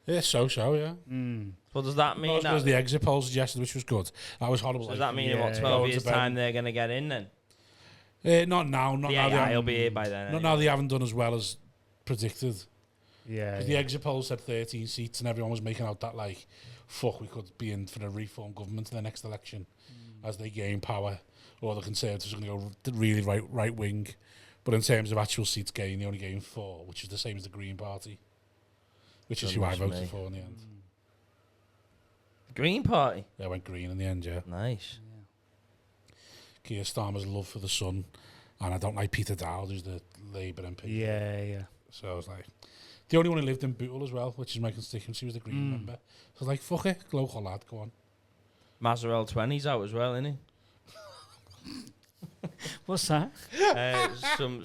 Yeah, yeah. Mm. Well, does that mean Well, that? because the exit poll suggested, which was good. That was horrible. So does that mean in what Yeah. 12 Loads years' of time they're going to get in then? Not now. Not The now. They AI will haven't- be here by then. Not anyway. now. They haven't done as well as predicted. Yeah. 'Cause the exit poll said 13 seats, and everyone was making out that like, fuck, we could be in for a reform government in the next election as they gain power, or the Conservatives are going to go really right wing. But in terms of actual seats gained, they only gained 4, which is the same as the Green Party, which is who I Goodness voted me. for in the end. Green Party. I went Green in the end, yeah. Nice. Keir Starmer's love for the Sun, and I don't like Peter Dowd, who's the Labour MP. Yeah. So I was like, the only one who lived in Bootle as well, which is my constituency, was the Green member. So I was like, fuck it, local lad, go on. Mazarel 20's out as well, isn't What's that? he? some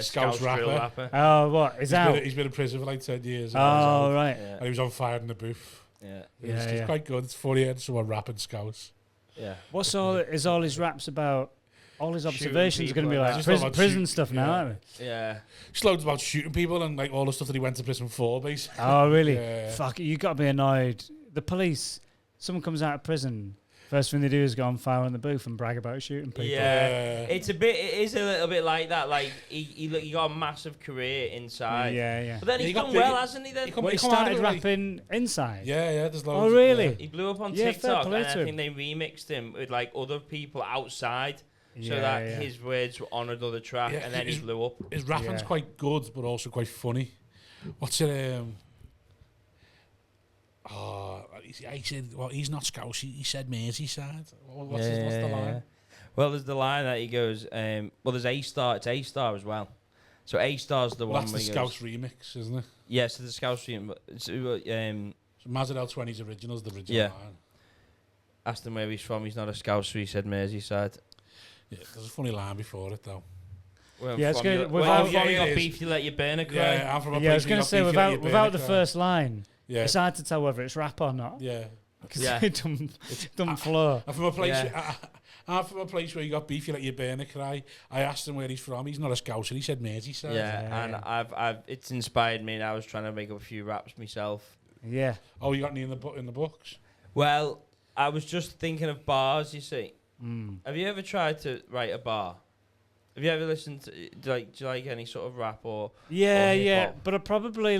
Scouse drill rapper. Oh, what? Is out? He's been in prison for like 10 years. Oh, right. Yeah. And he was on fire in the booth. Yeah. It's quite good. It's funny, and someone rapping Scouse. Yeah. What's all his raps about? All his observations are going to be people like and that. prison, Just prison about stuff shoot- now, yeah. aren't they? Yeah. Just loads about shooting people and like all the stuff that he went to prison for, basically. Oh, really? Yeah. Fuck it, you got to be annoyed. The police, someone comes out of prison, first thing they do is go on fire in the booth and brag about shooting people. Yeah. It is a little bit like that. Like he got a massive career inside. Yeah. But then Yeah, he's he got done big- well, hasn't he? Then He come- Well, he come out of started it, like- rapping inside. Yeah, there's Oh, loads. really? he blew up on Yeah, fair TikTok, play and to I him. think they remixed him with like other people outside, so Yeah, that yeah. his words were on another track, Yeah, and then he his- blew up. His rapping's Yeah. quite good, but also quite funny. What's it? He said, well, he's not Scouse. He said Merseyside. What's the line? Well, there's the line that he goes. Well, there's A Star. It's A Star as well. So A Star's the Well, one that's where the he Scouse goes. remix, isn't it? Yeah, so the Scouse stream. So, So Mazarel 20's original is the original Yeah. line. asked him where he's from. He's not a Scouse, so he said Merseyside. Yeah, there's a funny line before it, though. Where I'm Yeah, it's from, good. you- Without- where you Yeah, it got is. beef, you let your burner cry. Yeah, I'm from a place Yeah, I was where you going to got say, beef, you let your without burner the cry. first line, Yeah. it's hard to tell whether it's rap or not. Yeah. Because Yeah. it don't flow. I'm from a place. Yeah. I'm from a place where you got beef, you let your burner cry. I asked him where he's from. He's not a Scouser. He said Merseyside. Yeah, and I've it's inspired me, and I was trying to make up a few raps myself. Yeah. Oh, you got any in the books? Well, I was just thinking of bars. You see, Mm. have you ever tried to write a bar? Have you ever listened to do you like any sort of rap or Yeah, or yeah. hip-hop? But I probably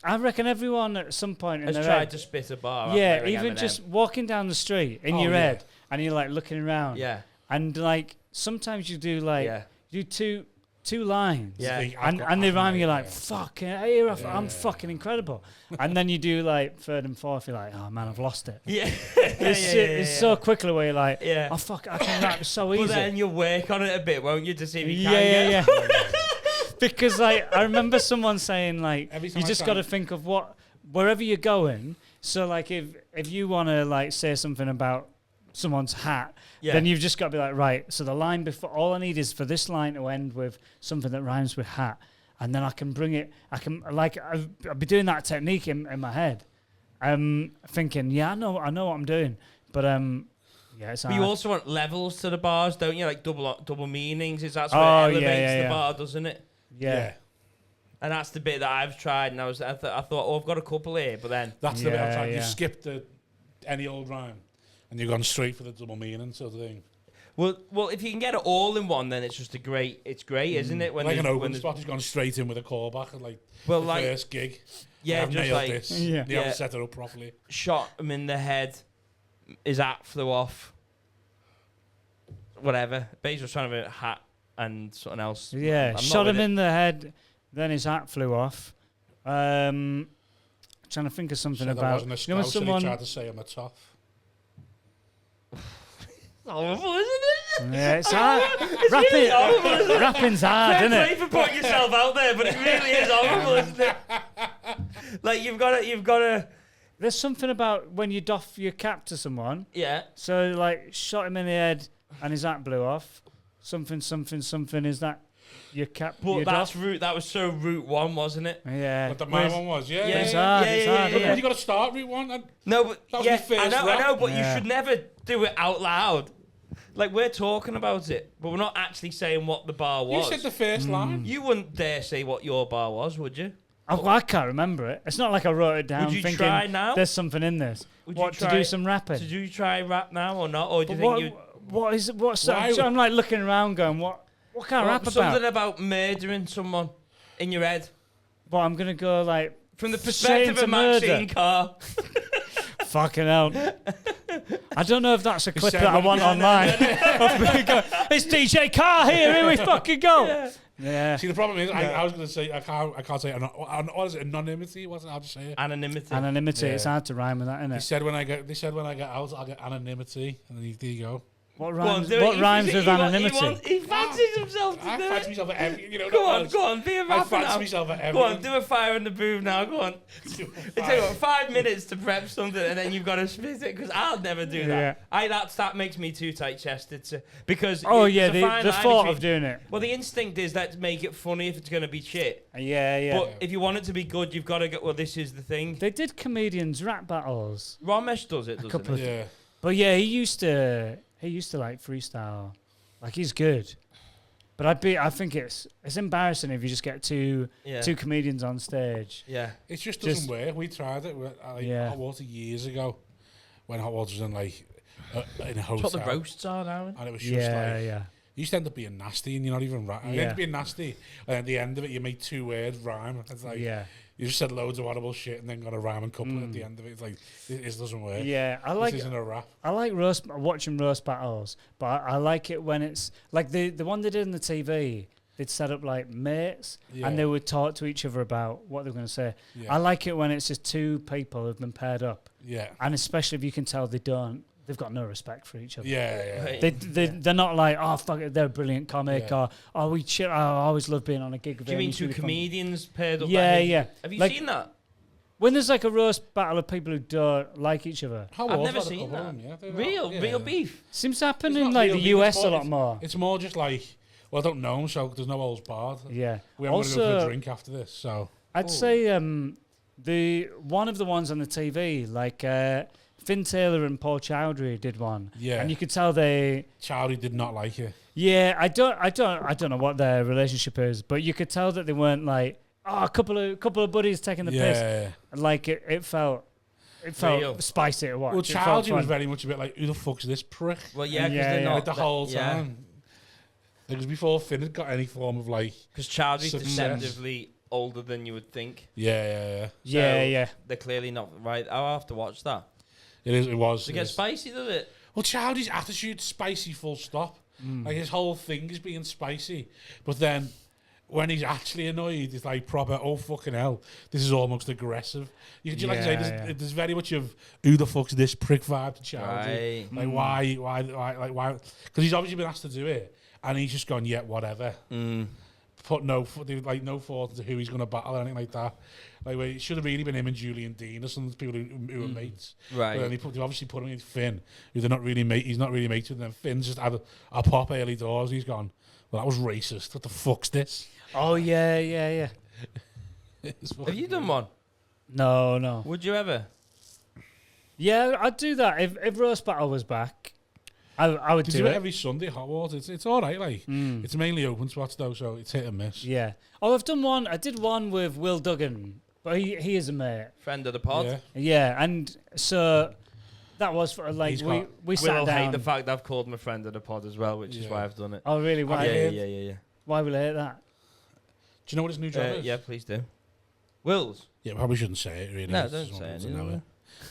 I reckon everyone at some point in has their tried head, to spit a bar? haven't yeah, they, like even Eminem? just walking down the street in Oh, your yeah. head, and you're like looking around, yeah, and like sometimes you do like yeah, you do two lines, Yeah. You think, I've got- and they I've rhyme. made You're it, like, yeah. fuck, I'm Yeah. fucking incredible. And then you do like third and fourth. You're like, oh man, I've lost it. yeah. It's so quickly where you're like, Yeah. oh fuck, I can rap so But easy. then you'll work on it a bit, won't you, to see if you can Yeah, get yeah. Because like I remember someone saying like Every you time I just try got to and- think of wherever you're going. So like if you want to like say something about someone's hat, Yeah. then you've just got to be like, right. So the line before, all I need is for this line to end with something that rhymes with hat, and then I can bring it. I can like I'll be doing that technique in my head. Thinking, yeah, I know what I'm doing, but yeah, it's But you hard. also want levels to the bars, don't you? Like double meanings. Is that what Oh, elevates yeah, the yeah. bar, doesn't it? yeah. And that's the bit that I've tried, and I thought, oh, I've got a couple here, but then That's the bit I've tried. Yeah. You skip any old rhyme, and you've gone straight for the double meaning sort of thing. well, if you can get it all in one, then it's just it's great, isn't it? When Like an there's- open spot, he's gone straight in with a callback at well, the like first gig. yeah, I've just nailed like this. Yeah. They haven't set it up properly. shot him in the head, his hat flew off, whatever. Baze was trying to have a hat and something else. Yeah, I'm not shot with him it. in the head, then his hat flew off. Trying to think of something So there about. wasn't a You know when scouse that he someone. tried to say on the top. Horrible, isn't it? Yeah, it's hard. It's really horrible, isn't it? Rapping's hard, Fair isn't play it? for putting yourself out there, but it really is horrible, isn't it? Like you've got to, There's something about when you doff your cap to someone. yeah. So, like, shot him in the head and his hat blew off. Something. Is that your cap? But your that's doff? That was so route one, wasn't it? Yeah. But my Whereas- one was, yeah. Yeah, It's yeah, hard, yeah, it's yeah, hard, yeah, But yeah. you got to start route one. And No, but That was yeah, my first I rap. know, but Yeah. you should never do it out loud. Like we're talking about it, but we're not actually saying what the bar you was. said the first line. You wouldn't dare say what your bar was, would you? I can't remember it. It's not like I wrote it down Would you thinking try now? there's something in this. Would What, you to try- do some rapping? Did you try rap now or not? Or do But you think you what's that? Why- So I'm like looking around going, what can I rap something about? about murdering someone in your head But I'm going to go like, from the straight perspective into of Maxine murder. Carr? Fucking hell. I don't know if that's a clip said that I when- want online. Of me going, it's DJ Carr here we fucking go. Yeah. See, the problem is, I was going to say, I can't say, what is it, anonymity? How to say it? Anonymity. Anonymity, it's Yeah. hard to rhyme with that, They innit? said when I get out, I'll get anonymity. And then there you go. What Go on, rhymes, do it. what rhymes with anonymity? He fancies himself to I do fancy it. myself at every, Go on, be a I rapper fancy now. myself at Go everything. on, do a fire in the booth now. Go on. It takes what, 5 minutes to prep something, and then you've got to spit it. Because I'll never do that. Yeah. That makes me too tight-chested. Because Oh, it's yeah, a fine the line thought between- of doing it. Well, the instinct is let's make it funny if it's going to be shit. Yeah. But if you want it to be good, you've got to go. Well, this is the thing. They did comedians rap battles. Ramesh does it, doesn't couple he? of- Yeah. But yeah, he used to like freestyle. Like he's good. But I think it's embarrassing if you just get two comedians on stage. Yeah. It just doesn't work. We tried it Hot Water years ago when Hot Water was in in a hotel. That's what the roasts are now. And it was just Yeah. you used to end up being nasty and you're not even right. You end up being nasty. And at the end of it, you make 2 words rhyme. It's like, you just said loads of horrible shit and then got a rhyme and couple at the end of it. It's like, this doesn't work. Yeah, This isn't a rap. I like watching roast battles, but I like it when it's like the one they did on the TV. They'd set up like mates and they would talk to each other about what they were going to say. Yeah. I like it when it's just 2 people who've been paired up, Yeah. and especially if you can tell they've got no respect for each other. Yeah. Right. They're not like, oh fuck it, they're a brilliant comic, or I always love being on a gig with Do you him, mean he's 2 really funny." comedians paired up? Yeah, that yeah. Have you Like- seen that? When there's like a roast battle of people who don't like each other, How I've was never that? A seen couple of that. them, yeah? They're Real beef. seems to happen It's in not like real the beef, US it's a more- lot more. It's more just like, well, I don't know, so there's no holds barred. Yeah. We haven't got to go for Also, a drink after this, so. I'd say the one of the ones on the TV, like Finn Taylor and Paul Chowdhury did one. Yeah. And you could tell Charlie did not like it. yeah, I don't know what their relationship is, but you could tell that they weren't like, oh, a couple of buddies taking the piss. Yeah. Like it felt Real. spicy to watch. Well, It felt Charlie was fun. very much a bit like, who the fuck's this prick? Well, yeah, because Yeah, they're yeah. not Like the whole yeah. time. Because before Finn had got any form of like, Because Chowdhury's Success. deceptively older than you would think. yeah. Yeah, So yeah. They're clearly not right. I'll have to watch that. It was. Does it it get is. spicy, does it? Well, Chowdhury's attitude, spicy full stop. Like his whole thing is being spicy. But then when he's actually annoyed, it's like proper, oh fucking hell, this is almost aggressive. You could like I say, there's very much of who the fuck's this prick vibe to Chowdhury. Right. Like why? Because he's obviously been asked to do it, and he's just gone, yeah, whatever. Put no thought into who he's going to battle or anything like that. Like it should have really been him and Julian Dean or some people who are mates. Right. But then they obviously put him in Finn, who they're not really he's not really mates with them. Finn's just had a pop early doors. He's gone, well, that was racist. What the fuck's this? Oh yeah. Have you done one? No. Would you ever? Yeah, I'd do that if roast battle was back. I would They do do it it. every Sunday, hot water. It's all right, like. Mm. It's mainly open spots, though, so it's hit and miss. Yeah. Oh, I've done one. I did one with Will Duggan, but he is a mate. Friend of the pod. Yeah. Yeah, and so that was for like He's we got- sat Will down. hate the fact that I've called him a friend of the pod as well, which is Yeah. why I've done it. Oh, really? Why? Yeah. Why will I hate that? Do you know what his new job is? Yeah, please do. Will's. Yeah, probably shouldn't say it, really. No, It's don't just say one it. to know it.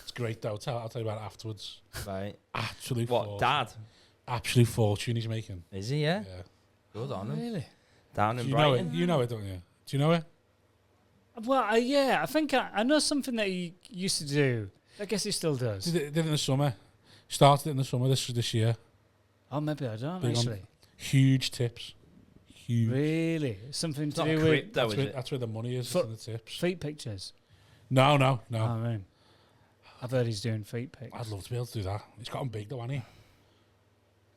It's great, though. I'll tell you about it afterwards. Right. Absolute What, fortune. Dad? Absolute fortune he's making. Is he, yeah? Yeah. Good on him. Really? Down in You know it. Brighton. You know it, don't you? Do you know it? Well, yeah, I think I know something that he used to do. I guess he still does. Did it in the summer. Started it in the summer this year. Oh, maybe I don't Big on- actually. Huge tips. Huge. Really? Something It's to not do with crypto, That's is where, it? that's where the money is, Foot- in the tips. feet pictures. No. Oh, right. I've heard he's doing feet pics. I'd love to be able to do that. He's got him big, though, hasn't he?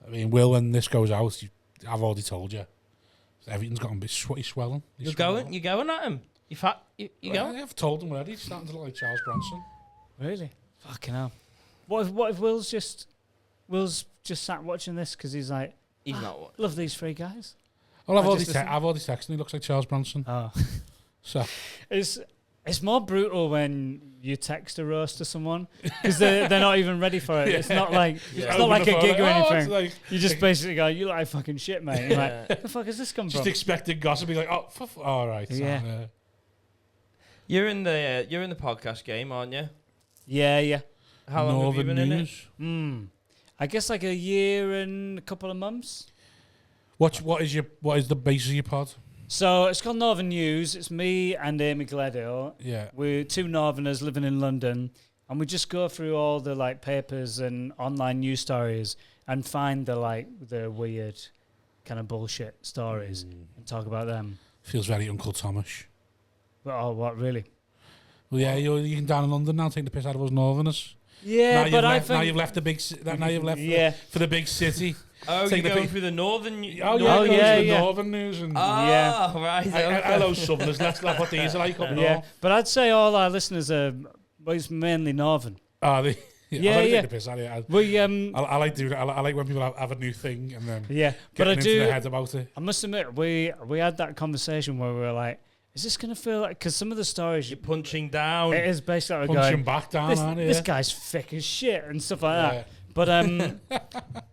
I mean, Will, when this goes out, I've already told you. Everything's got him bit he's swelling. He's You're swelling. going? You're going at him? You fat? You Well, going? I've told him already. He's starting to look like Charles Bronson. Really? Fucking hell. What if Will's just sat watching this because he's like, He's not what? love these three guys? Well, I've I already just listen- texted him. He looks like Charles Bronson. Oh. So It's more brutal when you text a roast to someone because they're not even ready for it. It's not like Yeah. it's not like a gig or anything. It's like, You just basically go, "You look like fucking shit, mate." You're like, Yeah. "The fuck has this come just from?" expected gossip. Be like, all right. Yeah. So, You're in the podcast game, aren't you? Yeah. How long have you been in it? I guess like a year and a couple of months. What is the base of your pod? So it's called Northern News. It's me and Amy Gledo. Yeah. We're two Northerners living in London, and we just go through all the like papers and online news stories and find the weird kind of bullshit stories and talk about them. Feels very Uncle Thomas. But, oh, what really? Well, yeah, you can down in London now, take the piss out of us Northerners. Yeah, but I now think you've left the big. Now you've left for the big city. Oh, Take you're the going pic- through the northern. Oh northern- yeah, yeah. Northern news and Ah, right. Okay. hello Southerners. Let's laugh what these are like up yeah. north. But I'd say all our listeners are it's mainly Northern. Oh, they. Yeah, I like to yeah. take the piss out of it. We I like doing it. I like when people have a new thing and then yeah, but getting I into do. their head about it. I must admit, we had that conversation where we were like, "Is this gonna feel like?" Because some of the stories, You're punching down. it is basically like Punching going, back down, aren't you? this guy's thick as shit and stuff like that.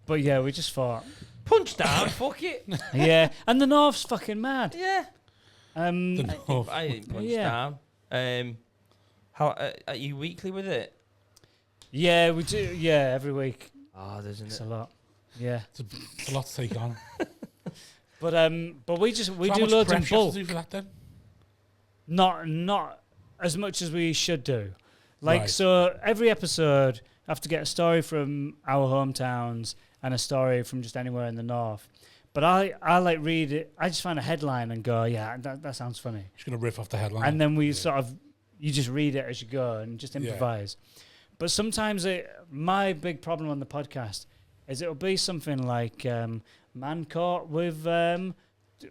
But yeah, we just thought, Punch down. Fuck it. yeah, and the North's fucking mad. Yeah. The North. I didn't punch Yeah. down. How are you weekly with it? Yeah, we do. Yeah, every week. Oh, there's It's a lot. Yeah, It's a lot to take on. but we So do how much loads in prep you have bulk. to do for that then? Not as much as we should do. Like, Right. so every episode, I have to get a story from our hometowns and a story from just anywhere in the north. But I like read it. I just find a headline and go, yeah, that sounds funny. Just gonna riff off the headline. And then we sort of, you just read it as you go and just Yeah. improvise. But sometimes my big problem on the podcast is it'll be something like man caught with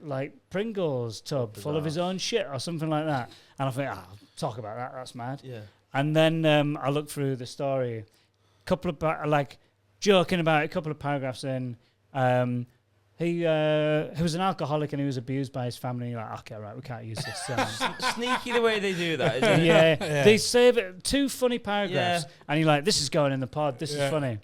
like Pringles tub full of his own shit or something like that. And I think, I'll talk about that. That's mad. Yeah. And then I look through the story, couple of like joking about it, a couple of paragraphs in. He was an alcoholic and he was abused by his family. You're like, okay, right, we can't use this. Sneaky the way they do that, isn't it? Yeah, they save it 2 funny paragraphs, Yeah. and you're like, this is going in the pod. This Yeah. is funny,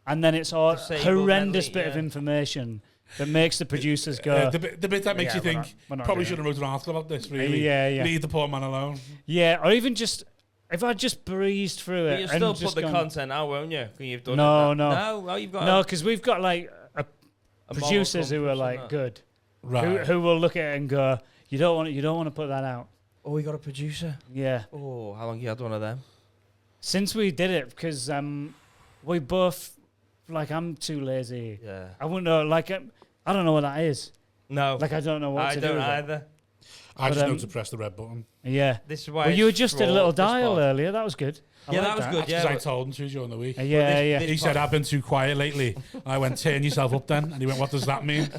and then it's all Disabled horrendous mentally, bit of yeah. information that makes the producers go, the bit that makes Yeah, you we're think not- we're not probably doing should have wrote an article about this. Really, Yeah. Leave the poor man alone. yeah, or even just if I just breezed through But it you'll and still just put the gone- content out, won't you? When you've done No, it. no. No, oh, you've got no, because we've got like a moral producers who are compass like and that. good, Right. who will look at it and go, you don't want to put that out. Oh, we got a producer. Yeah. Oh, how long you had one of them? Since we did it, because we both, like, I'm too lazy. Yeah. I wouldn't know, like, I don't know what that is. No. Like, I don't know what I to do don't with it. either. I But, just know to press the red button. Yeah. This is why. Well, you it's adjusted a fraught, little this dial pod. earlier. That was good. I Yeah, like that was good. That's Yeah, because I but- told him to during the week. Yeah. this He said, pod- I've been too quiet lately. And I went, turn yourself up then. And he went, what does that mean?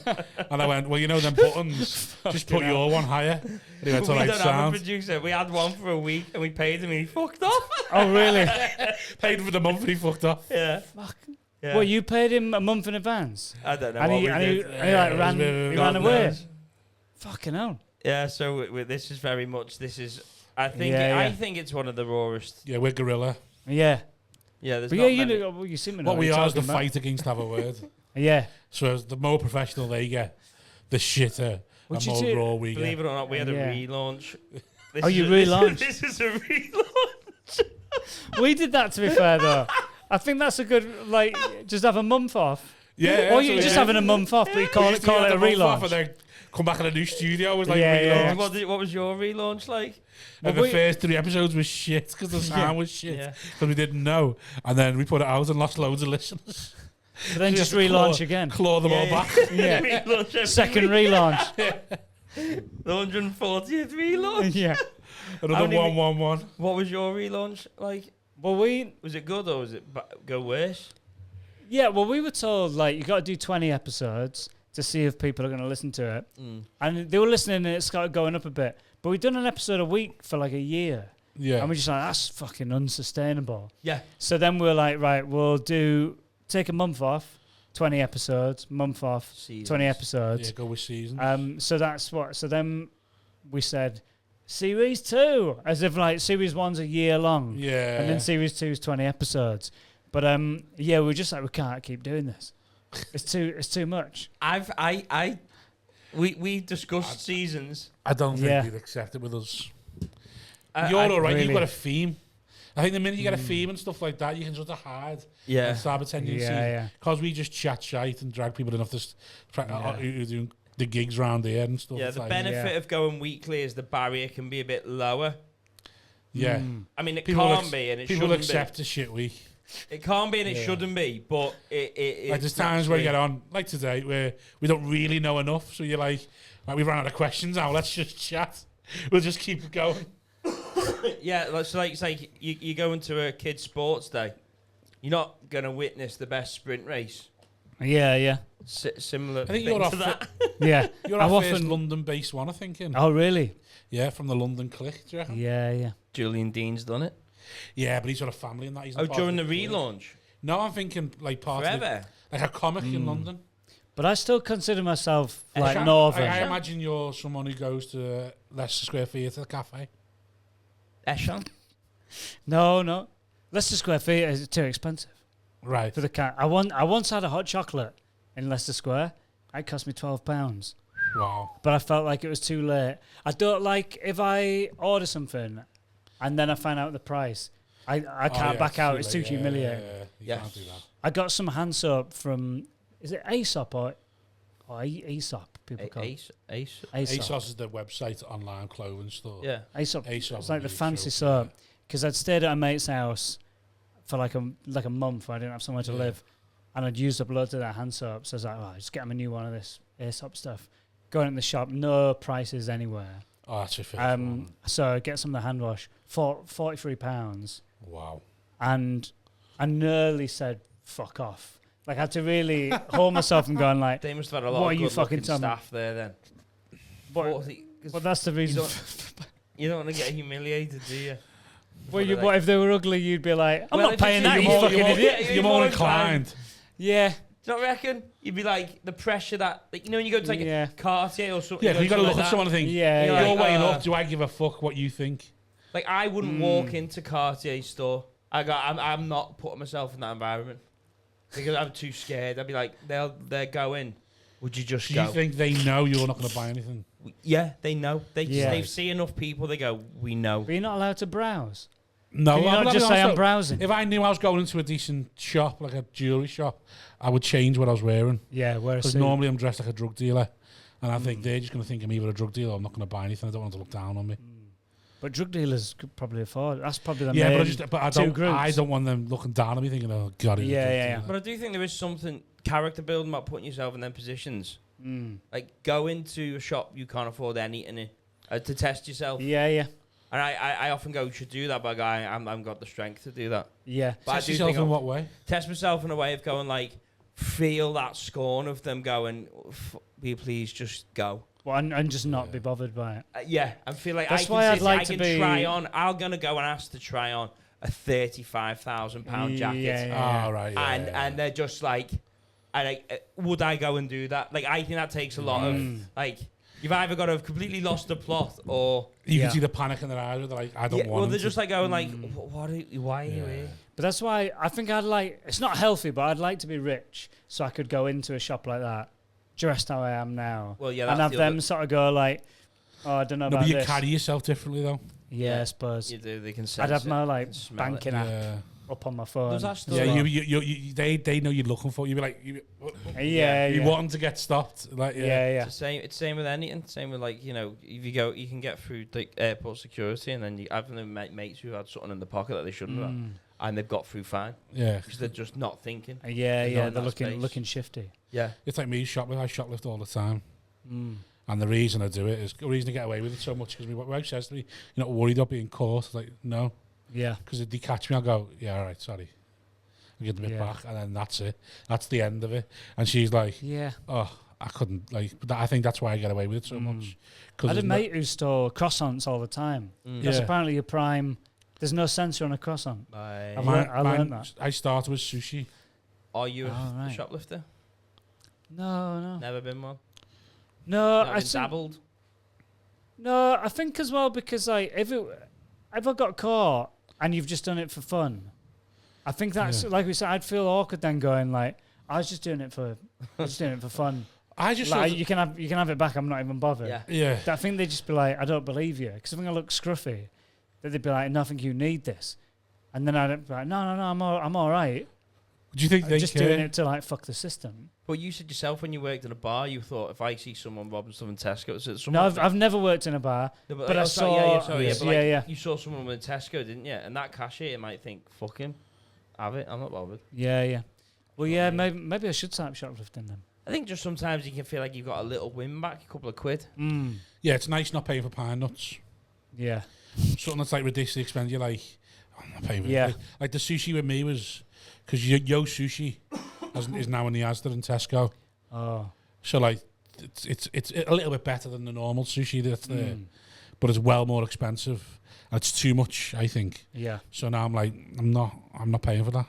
And I went, well, you know them buttons. Just put your one higher. And he went, we all right, don't have a sound. producer. We had one for a week and we paid him and he fucked off. Oh, really? Paid for the month and he fucked off. Yeah. Fuck. Yeah. Well, you paid him a month in advance, I don't know and what he we did. like ran God away. knows. Fucking hell. Yeah, so this is very much, I think Yeah, I think it's one of the rawest. Yeah, we're gorilla. Yeah. Yeah, there's But not yeah, you many. know, well, you seem to know What we you're are is the talking about. fight against have a word. Yeah. So as the more professional they get, the shitter Would and you more do- raw we Believe get. it or not, we had a Yeah. relaunch. This Oh, is you a- relaunched? This is a relaunch. We did that, to be fair, though. I think that's a good, like, just have a month off. Yeah, Or that's you're what just we having a month off, but you call it a month off relaunch. and then come back in a new studio. It was like Yeah, yeah. relaunch. What was your relaunch like? And Well, the first 3 episodes was shit because the sound was shit Yeah. because we didn't know. And then we put it out and lost loads of listeners. But then We just had to relaunch claw- again. Claw them all Yeah, back. Yeah. Relaunch every Second week. relaunch. The 140th relaunch. Yeah. How Another many 111. What was your relaunch like? Well, Was it good or was it go worse? we were told, like, you got to do 20 episodes to see if people are going to listen to it. And they were listening and it started going up a bit. But we've done an episode a week for like a year. Yeah. And we're just like, that's fucking unsustainable. Yeah. So then we're like, right, we'll take a month off, 20 episodes, month off, Seasons. 20 episodes. Yeah, go with season. So then we said, series 2, as if like series 1's a year long. Yeah. And then series 2 is 20 episodes. But we're just like, we can't keep doing this. It's too much. We discussed seasons. I don't think Yeah. you'd accept it with us. I- You're I- all right. really- You've got a theme. I think the minute you get a theme and stuff like that, you can sort of hide. Yeah. And start pretending Yeah. because we just chat shite and drag people in off this who do the gigs round here and stuff. Yeah, It's the like, benefit of going weekly is the barrier can be a bit lower. Yeah. I mean, it People can't ex- be, and it People shouldn't accept a shit week. be. It can't be, and it Yeah. shouldn't be. But it Like there's times where you get on, like today, where we don't really know enough. So you're like we've run out of questions now. Let's just chat. We'll just keep going. Yeah, it's like you go into a kid's sports day. You're not gonna witness the best sprint race. Yeah. Similar. I think thing you're to off. that. Yeah. You're I've our first often- London-based one, I think. Oh, really? Yeah, from the London Click. Do you reckon? Yeah. Julian Dean's done it. Yeah, but he's got a family and that. He's not Oh, part during the of Click. relaunch. No, I'm thinking like part of Forever. like a comic in London. But I still consider myself like I- northern. I imagine you're someone who goes to Leicester Square Theatre cafe. Eshon. No. Leicester Square Theatre is too expensive Right. for the cat. I once had a hot chocolate in Leicester Square. It cost me £12. Wow. But I felt like it was too late. I don't like if I order something and then I find out the price. I can't back out. It's too humiliating. You Yes. can't do that. I got some hand soap from, is it Aesop or Aesop? People call it Ace. Aesop. ASOS is the website online clothing store. Yeah. Aesop. ASOS It's like the really fancy shows, soap. Because I'd stayed at a mate's house for like a month where I didn't have somewhere to Yeah. live. And I'd used up loads of their hand soap. So I was like, just get them a new one of this Aesop stuff. Going in the shop, no prices anywhere. Oh, that's a fair one. So I get some of the hand wash for £43. Wow. And I nearly said, fuck off. Like I had to really hold myself and going like, They must have had a lot What of are you good fucking looking telling me? staff there then. what, 40 'cause well, that's the reason. you don't want to get humiliated, do you? What if they were ugly, you'd be like, I'm Well, not if you paying see that, you're you more- fucking you're more- idiot. yeah, You're more inclined. Yeah. Do you not reckon? You'd be like, the pressure that, like, you know, when you go to like Yeah. a Cartier or something. Yeah, but you got to go look like at that. someone and think, Yeah, You're you're like, weighing up. Do I give a fuck what you think? Like, I wouldn't walk into Cartier store. I'm not putting myself in that environment because I'm too scared. I'd be like, they're going. Would you just Do go? you think they know you're not going to buy anything? Yeah, they know. Yeah. They've seen enough people. They go, we know. But you're not allowed to browse. No, Can you I'm not just say honest I'm though. browsing? If I knew I was going into a decent shop, like a jewellery shop, I would change what I was wearing. Yeah, where Because normally I'm dressed like a drug dealer. And I think they're just going to think I'm either a drug dealer or I'm not going to buy anything. I don't want them to look down on me. But drug dealers could probably afford it. That's probably the Yeah, main but I two don't. groups. I don't want them looking down on me, thinking, "Oh God, he's a Yeah, drug yeah, yeah. dealer." But I do think there is something character building about putting yourself in them positions. Mm. Like, go into a shop you can't afford anything in to test yourself. Yeah. And I often go, you should do that, but I haven't got the strength to do that. Yeah. But Test I do yourself think in I'll what way? test myself in a way of going like, feel that scorn of them going, will you please just go? Well, and just not be bothered by it. Yeah, and feel like That's I can, why I'd like I to can be- try on. I'm going to go and ask to try on. a £35,000 jacket. Yeah. Oh, right. Yeah, And they're just like, would I go and do that? Like, I think that takes a lot of, like, you've either got to have completely lost the plot or... You can see the panic in their eyes. They're like, I don't want Well, they're to. just like going like, why are you here? But that's why I think I'd like, it's not healthy, but I'd like to be rich so I could go into a shop like that, dressed how I am now. Well, yeah, and that's have them sort of go like, oh, I don't know No, about but you this. carry yourself differently, though. Yeah, I suppose. You do, they can sense I'd have it. my They like can smell banking it. app up on my phone. Does that still They know you're looking for. You'd be like, Yeah. you wanting to get stopped. Like, Yeah. It's the same with anything. Same with like, you know, if you go, you can get through like airport security, and then I've known mates who had something in the pocket that they shouldn't have, and they've got through fine Yeah. because they're just not thinking. Yeah, They're not in they're that looking space. shifty. Yeah, It's like me, shoplift. I shoplift all the time. And the reason I do it is the reason I get away with it so much because my wife says to me, "You're not worried about being caught?" Like, no, Yeah. because if they catch me, I'll go, "Yeah, all right, sorry." I get the bit back, and then that's it. That's the end of it. And she's like, Yeah. "Oh, I couldn't." Like, but I think that's why I get away with it so much. I had a there's mate who stole croissants all the time. Because Yeah. apparently your prime, there's no sensor on a croissant. I learned that. I started with sushi. Are you a right. shoplifter? No. Never been one. No, Not I been think, dabbled. no, I think as well because like if I got caught and you've just done it for fun, I think that's like we said. I'd feel awkward then going like I was just doing it for fun. I just Like, sort you can have it back. I'm not even bothered. Yeah. yeah. I think they'd just be like, I don't believe you because I think I look scruffy. That they'd be like, no, I think you need this, and then I'd be like, no, I'm all right. Do you think I'm they just care? doing it to like fuck the system. Well, you said yourself when you worked in a bar, you thought if I see someone robbing someone in Tesco, is it No, someone? I've never worked in a bar, No, but I saw. You saw someone with a Tesco, didn't you? And that cashier might think, "Fuck him, have it. I'm not bothered." Yeah. Well, yeah, maybe I should start shoplifting then. I think just sometimes you can feel like you've got a little win back, a couple of quid. Yeah, it's nice not paying for pine nuts. Yeah. Something that's like ridiculously expensive. You're like, I'm not paying for Yeah. it. Like the sushi with me was because Yo Sushi is now in the Asda and Tesco. Oh. So like, it's a little bit better than the normal sushi that's there, but it's well more expensive. And it's too much, I think. Yeah. So now I'm like, I'm not paying for that.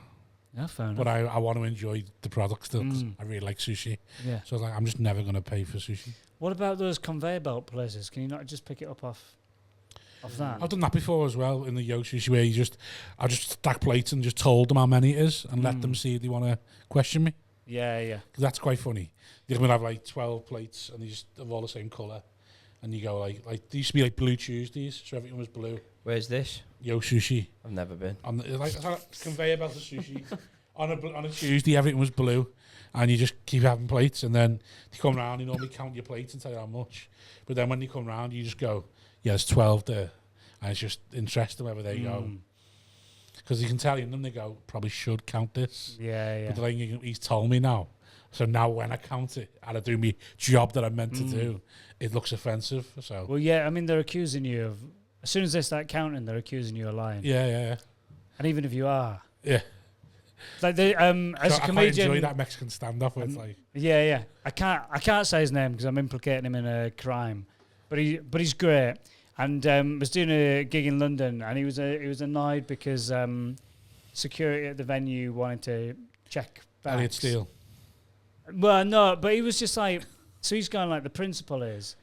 Yeah, fair enough. But I want to enjoy the product still 'cause I really like sushi. Yeah. So I was like, I'm just never going to pay for sushi. What about those conveyor belt places? Can you not just pick it up off that? I've done that before as well in the Yo Sushi where I just stack plates and just told them how many it is and let them see if they want to question me. Yeah. 'Cause that's quite funny. They're going to have like 12 plates and they just have all the same colour. And you go like they used to be like Blue Tuesdays, so everything was blue. Where's this? Yo Sushi. I've never been. On the, like, it's like a conveyor belt of sushi. on a Tuesday, everything was blue. And you just keep having plates. And then they come round, you normally count your plates and tell you how much. But then when they come round, you just go, yeah, there's 12 there. And it's just interesting whether they go. Because you can tell in them, they go, probably should count this. Yeah. But like, he's told me now. So now when I count it and I do my job that I'm meant to do, it looks offensive. So Well, yeah, I mean, they're accusing you of... As soon as they start counting, they're accusing you of lying. yeah. And even if you are... Yeah. Like, they, as So a I comedian... quite enjoy that Mexican standoff where it's like... Yeah. I can't say his name because I'm implicating him in a crime. But he's great. And was doing a gig in London, and he was annoyed because security at the venue wanted to check bags. Elliot Steele. Well, no, but he was just like, so he's going like, the principle is,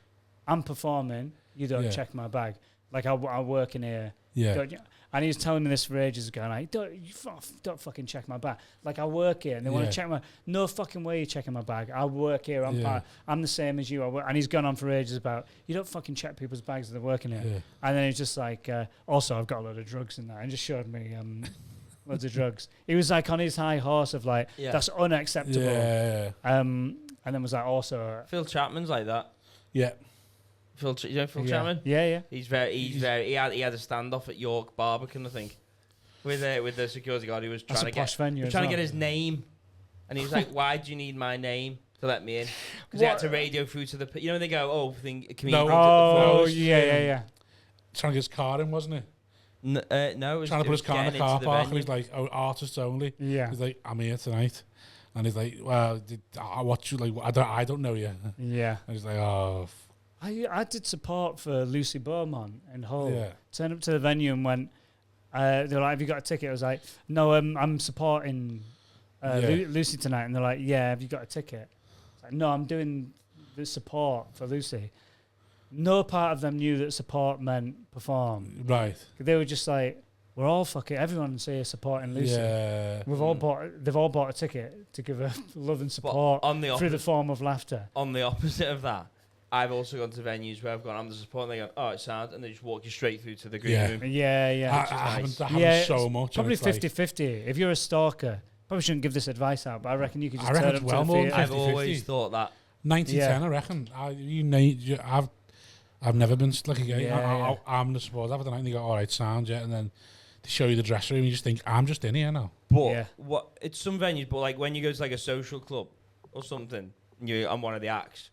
I'm performing, you don't check my bag. Like I work in here. Yeah. And he was telling me this for ages ago, like, don't fucking check my bag. Like I work here, and they want to check my. No fucking way you're checking my bag. I work here. I'm the same as you. And he's gone on for ages about you don't fucking check people's bags that they're working here. Yeah. And then he's just like, also I've got a load of drugs in there, and just showed me loads of drugs. He was like on his high horse of like that's unacceptable. Yeah. And then was like also Phil Chapman's like that. Yeah. Phil Chapman. Yeah. He had a standoff at York Barbican, I think, with the security guard who was That's trying a to posh venue. get his name, and he was like, "Why do you need my name to let me in?" Because he had to radio through to the they go, "Oh, comedian." Yeah. Trying to get his car in, wasn't it? No, it was Trying to put his car in the car park. venue. He's like, oh, artists only. Yeah. He's like, I'm here tonight. And he's like, well, I watch you. Like, I don't know you. Yeah. And he's like, oh. I did support for Lucy Beaumont in Hull. Yeah. Turned up to the venue and went, they were like, "Have you got a ticket?" I was like, "No, I'm supporting Lucy tonight." And they're like, "Yeah, have you got a ticket?" It's like, "No, I'm doing the support for Lucy." No part of them knew that support meant perform. Right. They were just like, "We're all everyone's here supporting Lucy. Yeah. They've all bought a ticket to give her love and support through the form of laughter." On the opposite of that, I've also gone to venues where I've gone, I'm the support, and they go, "Oh, it sounds," and they just walk you straight through to the green room. Yeah. That happens so much. Probably and it's 50-50. If you're a stalker, probably shouldn't give this advice out, but I reckon you could just turn up it's to well the more than theatre. 50. I've always thought that. 90-10, I reckon. I've never been like a gay. Yeah. I'm the support after the night, and they go, "All right, sound, yeah," and then they show you the dressing room, and you just think, "I'm just in here now." But it's some venues, but like when you go to like a social club or something, and I'm one of the acts,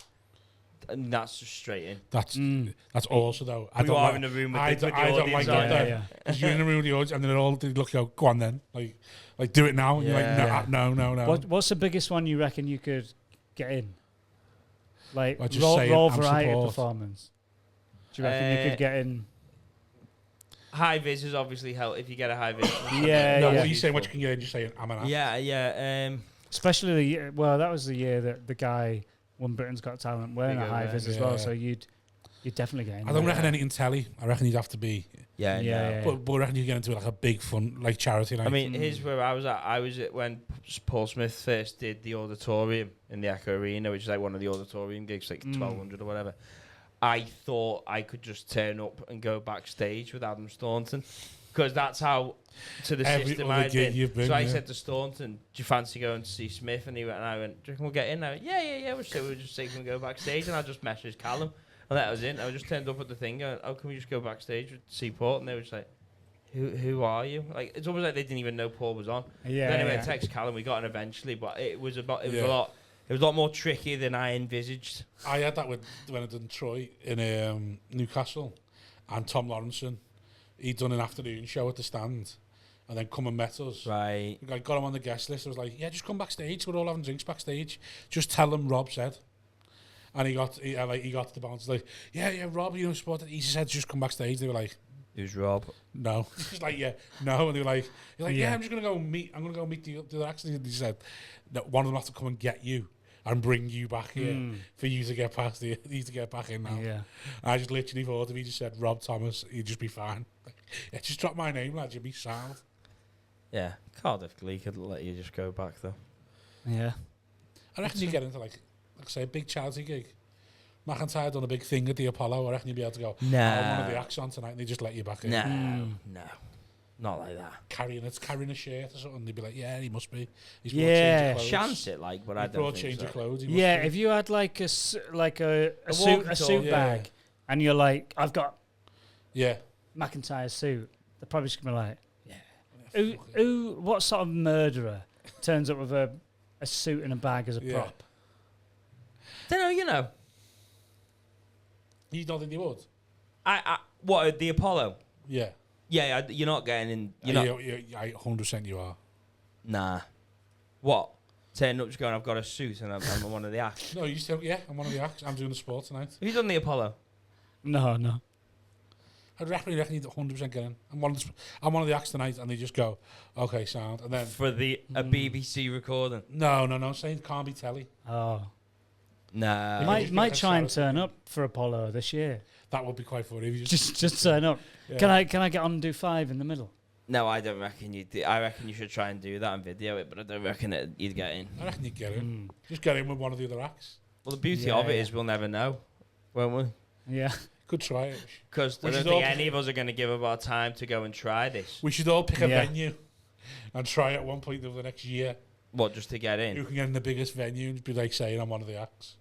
and that's just straight in. That's also though. I are in the room with the don't like audience. that. Because you're in the room with the audience, and they look, "Go on then, like do it now." And you're like, "No." What's the biggest one you reckon you could get in? Like just raw saying, variety support. performance. Do you reckon you could get in? High vis is obviously help if you get a high vis. What are you saying? What you can get in? Just saying, "I'm an act." Yeah. Especially the year, that was the year that the guy won Britain's Got Talent wearing a high vis as well. So you'd definitely get in. I don't reckon anything telly. I reckon you'd have to be. Yeah. But I reckon you get into like a big fun like charity night. I mean, here's where I was at. I was at when Paul Smith first did the auditorium in the Echo Arena, which is like one of the auditorium gigs, like 1,200 or whatever. I thought I could just turn up and go backstage with Adam Staunton, because that's how to the system I'd been. So I said to Staunton, "Do you fancy going to see Smith?" And I went, "Do you reckon we'll get in?" I went, yeah. We'll just say we can go backstage, and I just messaged Callum, and that was it. I just turned up at the thing, going, "Oh, can we just go backstage with Seaport?" And they were just like, Who are you? Like, it's almost like they didn't even know Paul was on. Yeah. But anyway, I text Callum. We got in eventually, but it was a lot more tricky than I envisaged. I had that when I did Troy in Newcastle, and Tom Lawrenson, he'd done an afternoon show at the stand, and then come and met us. Right. I got him on the guest list. I was like, "Yeah, just come backstage. We're all having drinks backstage. Just tell them Rob said." And he got to the bounce like, "Yeah, Rob, spotted." He said, "Just come backstage." They were like, "Who's Rob?" No. He's like, "Yeah, no." And they were like, "Yeah, I'm gonna go meet the other actors." And he said, "No, one of them has to come and get you and bring you back here for you to get past you to get back in now." Yeah. And I just literally thought if he just said Rob Thomas, he'd just be fine. Just drop my name, lad. You'd be sound. Yeah, Cardiff Glee could let you just go back though. Yeah. I reckon you get into like I say, a big charity gig. McIntyre done a big thing at the Apollo. I reckon you'd be able to go, Nah. one of the acts on tonight, and they just let you back in. No. Not like that. Carrying a shirt or something, they'd be like, "Yeah, he must be. He's Yeah. brought a change of clothes. Chance it, like, but I He's don't brought a think change so. of clothes. He Yeah, must be." if you had like a suit walkie-talkie, bag, and you're like, "I've got Yeah. McIntyre's suit," they're probably just gonna be like, what sort of murderer turns up with a suit and a bag as a prop? Don't know, You don't think they would? What, at the Apollo? Yeah. Yeah, you're not getting in. You're not. 100% you are. Nah. What? Turning up just going, "I've got a suit and I'm one of the acts." No, you still, I'm one of the acts. I'm doing the sport tonight. Have you done the Apollo? No. I'd reckon you'd 100% get in. I'm one of the acts tonight, and they just go, "Okay, sound." And then, For a BBC recording? no, saying it can't be telly. Oh, Nah. might try and turn up for Apollo this year. That would be quite funny if you Just turn up. Yeah. Can I get on and do 5 in the middle? No, I don't reckon you do. I reckon you should try and do that and video it, but I don't reckon you'd get in. I reckon you'd get in. Just get in with one of the other acts. Well, the beauty of it is we'll never know, won't we? Yeah. Could try it. Because I don't think any of us are going to give up our time to go and try this. We should all pick a venue and try at one point over the next year. What, just to get in? Who can get in the biggest venue and be like saying, "I'm one of the acts."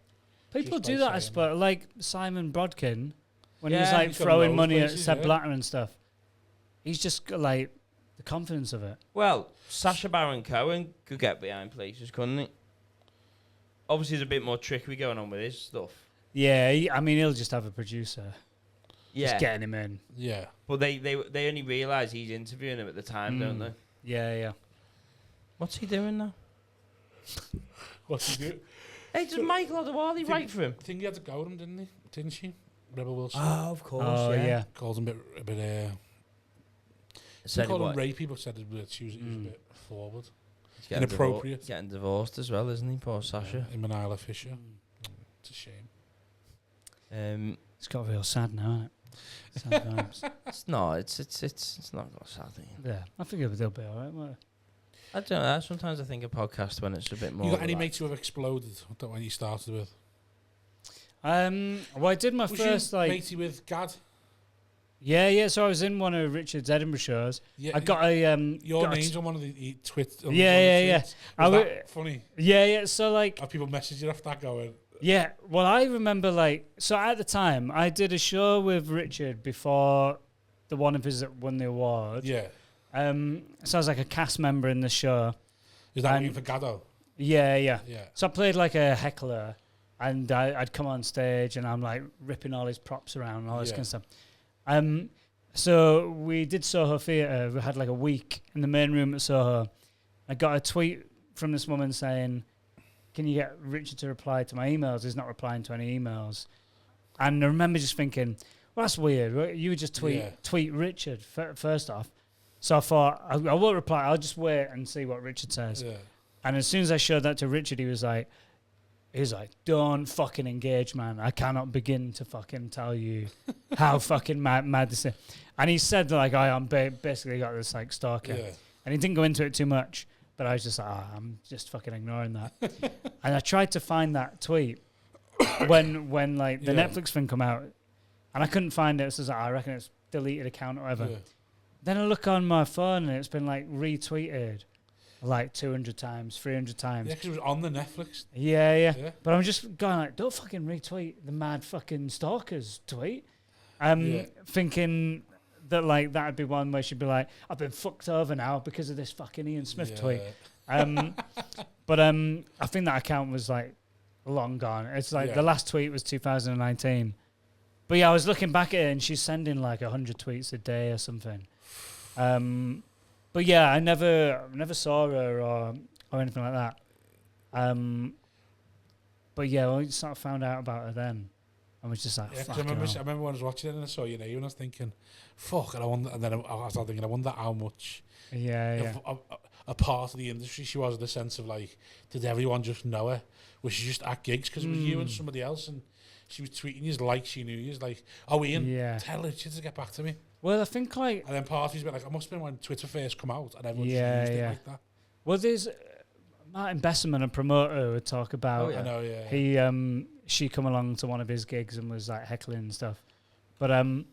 People Just do by that, I saying suppose. Like Simon Brodkin, when he was Yeah, like he's got throwing loads money places, at Seb yeah. Blatter and stuff. He's just got like the confidence of it. Well, Sacha Baron Cohen could get behind places, couldn't he? Obviously, there's a bit more trickery going on with his stuff. Yeah, he'll just have a producer. Yeah, Just getting him in. Yeah. but they only realise he's interviewing him at the time, don't they? Yeah. What's he doing now? What's he do? Hey, does Michael Adewale write for him? I think he had to go with him, didn't he? Didn't she? Rebel Wilson. Oh, of course. Oh, yeah. Calls him a bit They call him rapey, but said she was a bit forward. He's getting Inappropriate. Getting divorced as well, isn't he? Poor Sasha. In Manila Fisher. It's a shame. It's got real sad now, isn't it? Sad times. It's not. It's not got sad. Yeah, I think they'll be alright, won't I don't know. Sometimes I think a podcast when it's a bit more. You got any mates who have exploded? That one you started with? Well, I did my first matey with Gad? Yeah. So I was in one of Richard's Edinburgh shows. Yeah, I got a your name's on one of the tweets. Yeah. Was that funny? Yeah. So like, have people message you after that going? Yeah. Well, I remember so at the time I did a show with Richard before the one of his that won the award. Yeah. So I was like a cast member in the show. Is that you for Gaddo? Yeah. So I played like a heckler, and I'd come on stage and I'm like ripping all his props around and all this kind of stuff. So we did Soho Theatre. We had like a week in the main room at Soho. I got a tweet from this woman saying, "Can you get Richard to reply to my emails? He's not replying to any emails." And I remember just thinking, well, that's weird. You would just tweet Richard first off. So I thought, I won't reply. I'll just wait and see what Richard says. Yeah. And as soon as I showed that to Richard, he was like, don't fucking engage, man. I cannot begin to fucking tell you how fucking mad this is. And he said, like, I'm basically got this, like, stalker. Yeah. And he didn't go into it too much, but I was just like, I'm just fucking ignoring that. And I tried to find that tweet when like, the Netflix thing come out, and I couldn't find it. So I was like, I reckon it's deleted account or whatever. Yeah. Then I look on my phone and it's been like retweeted like 200 times, 300 times. Yeah, because it was on the Netflix. Yeah. But I'm just going like, don't fucking retweet the mad fucking Stalkers tweet. Thinking that like that'd be one where she'd be like, I've been fucked over now because of this fucking Ian Smith tweet. But I think that account was like long gone. It's like the last tweet was 2019. But yeah, I was looking back at it and she's sending like 100 tweets a day or something. But yeah, I never saw her or anything like that. But yeah, well, I sort of found out about her then. I was just like, fuck. I remember when I was watching it and I saw your name and I was thinking, fuck. And then I was thinking, I wonder how much a part of the industry she was, in the sense of like, did everyone just know her? Was she just at gigs? Because it was you and somebody else, and she was tweeting you like she knew you. Like, oh, Ian, tell her to get back to me. Well, I think like... And then parties been like, I must have been when Twitter first come out and everyone just used it like that. Well, there's Martin Besserman, a promoter, would talk about... I know, she come along to one of his gigs and was like heckling and stuff. But I don't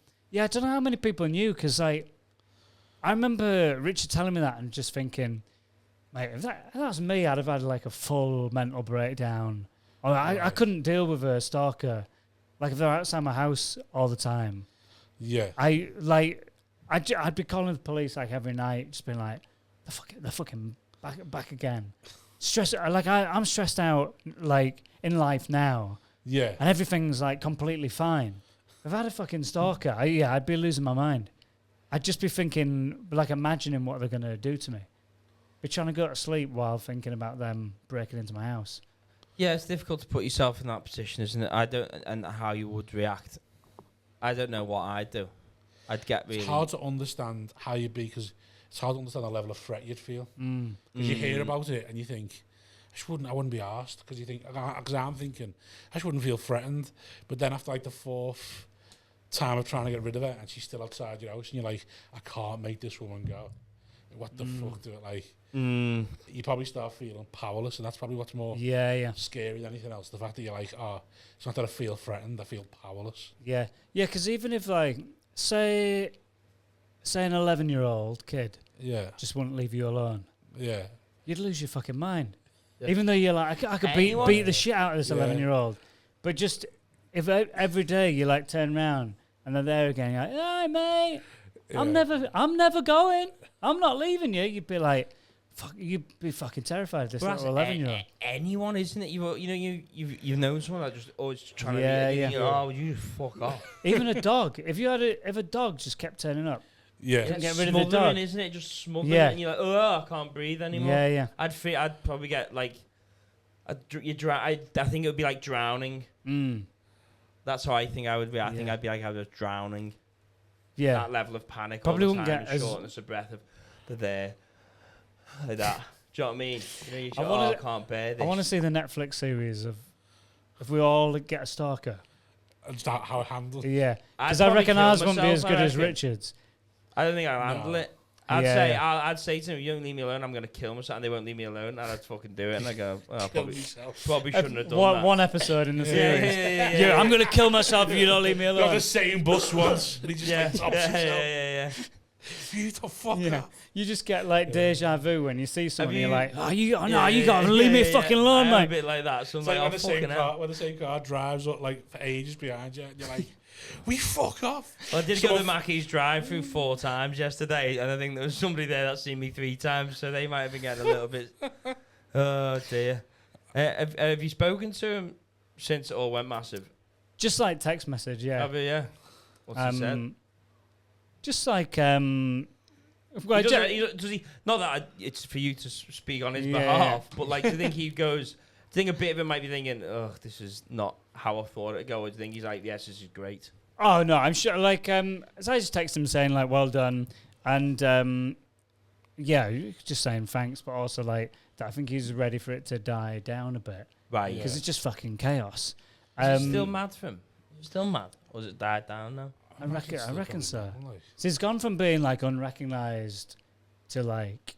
know how many people knew, because like, I remember Richard telling me that and just thinking, mate, if that was me, I'd have had like a full mental breakdown. Or I couldn't deal with a stalker. Like if they're outside my house all the time. Yeah. I'd be calling the police like every night, just being like, they're fucking back again. I'm stressed out like in life now. Yeah. And everything's like completely fine. If I had a fucking stalker, I'd be losing my mind. I'd just be thinking, like imagining what they're gonna do to me. Be trying to go to sleep while thinking about them breaking into my house. Yeah, it's difficult to put yourself in that position, isn't it? And how you would react. I don't know what I'd do. I'd get really... It's hard to understand how you'd be, because it's hard to understand the level of threat you'd feel. Because you hear about it and you think, I wouldn't be arsed, because you think, because I'm thinking, I just wouldn't feel threatened. But then after like the fourth time of trying to get rid of her, and she's still outside your house, and you're like, I can't make this woman go. What the fuck do it like? You probably start feeling powerless, and that's probably what's more scary than anything else. The fact that you're like, it's not that I feel threatened, I feel powerless. Yeah, because even if like, say an 11-year-old kid just wouldn't leave you alone, you'd lose your fucking mind. Yeah. Even though you're like, I could beat the shit out of this 11-year-old, but just if every day you like turn around and they're there again, you're like, hi mate, I'm never going, I'm not leaving you. You'd be like, fuck, you'd be fucking terrified of this little 11-year-old. Anyone, isn't it? You've known someone that just always trying to oh, you fuck off. Even a dog. If a dog just kept turning up, get rid of the dog, isn't it? Just smothering it, and you're like, oh, I can't breathe anymore. I'd probably get like, I think it would be like drowning. That's how I think I would be. I think I'd be like, I was drowning. that level of panic. Probably all the wouldn't time, get and as- shortness of breath of they're there, like that. Do you know what I mean? You know, you I go, wanna- I can't bear this. I want to see the Netflix series of if we all get a stalker. Just how it handled. Yeah, I'd because I probably reckon kill ours wouldn't be myself, as good I as reckon. Richard's. I don't think I'll handle No. it. I'd Yeah. I'd say to them, you don't leave me alone, I'm going to kill myself, and they won't leave me alone, and I'd fucking do it, and I go, well, Kill myself. probably shouldn't have done that. One episode in the Yeah, series. yeah. I'm going to kill myself if you don't leave me Got alone. the same bus once, and he just like tops himself. yeah. You the fuck Yeah. up. You just get like deja vu when you see someone. you- You're like, oh, you got to Yeah, leave me yeah. fucking alone, I am a mate. bit like that, so I'm It's like, like oh, fucking hell. when the same car drives up like for ages behind you, and you're like, we fuck off. Well, I did So go to if- Mackey's drive-through 4 times yesterday, and I think there was somebody there that's seen me 3 times, so they might have been getting a little bit. Oh dear. Have you spoken to him since it all went massive? Just like text message, yeah. Have you? Yeah. What's he said? Just like Well, does he? Not that it's for you to speak on his Yeah. behalf, but like, do you think he goes? Do you think a bit of him might be thinking, "Oh, this is not how I thought it'd go"? Or do you think he's like, "Yes, this is great"? Oh no, I'm sure. Like, so I just text him saying like, "Well done," and yeah, just saying thanks, but also like that I think he's ready for it to die down a bit Right. because it's just fucking chaos. Is it still mad for him? Still mad? Or has it died down now? I reckon so. Like, So he's gone from being like unrecognised to like,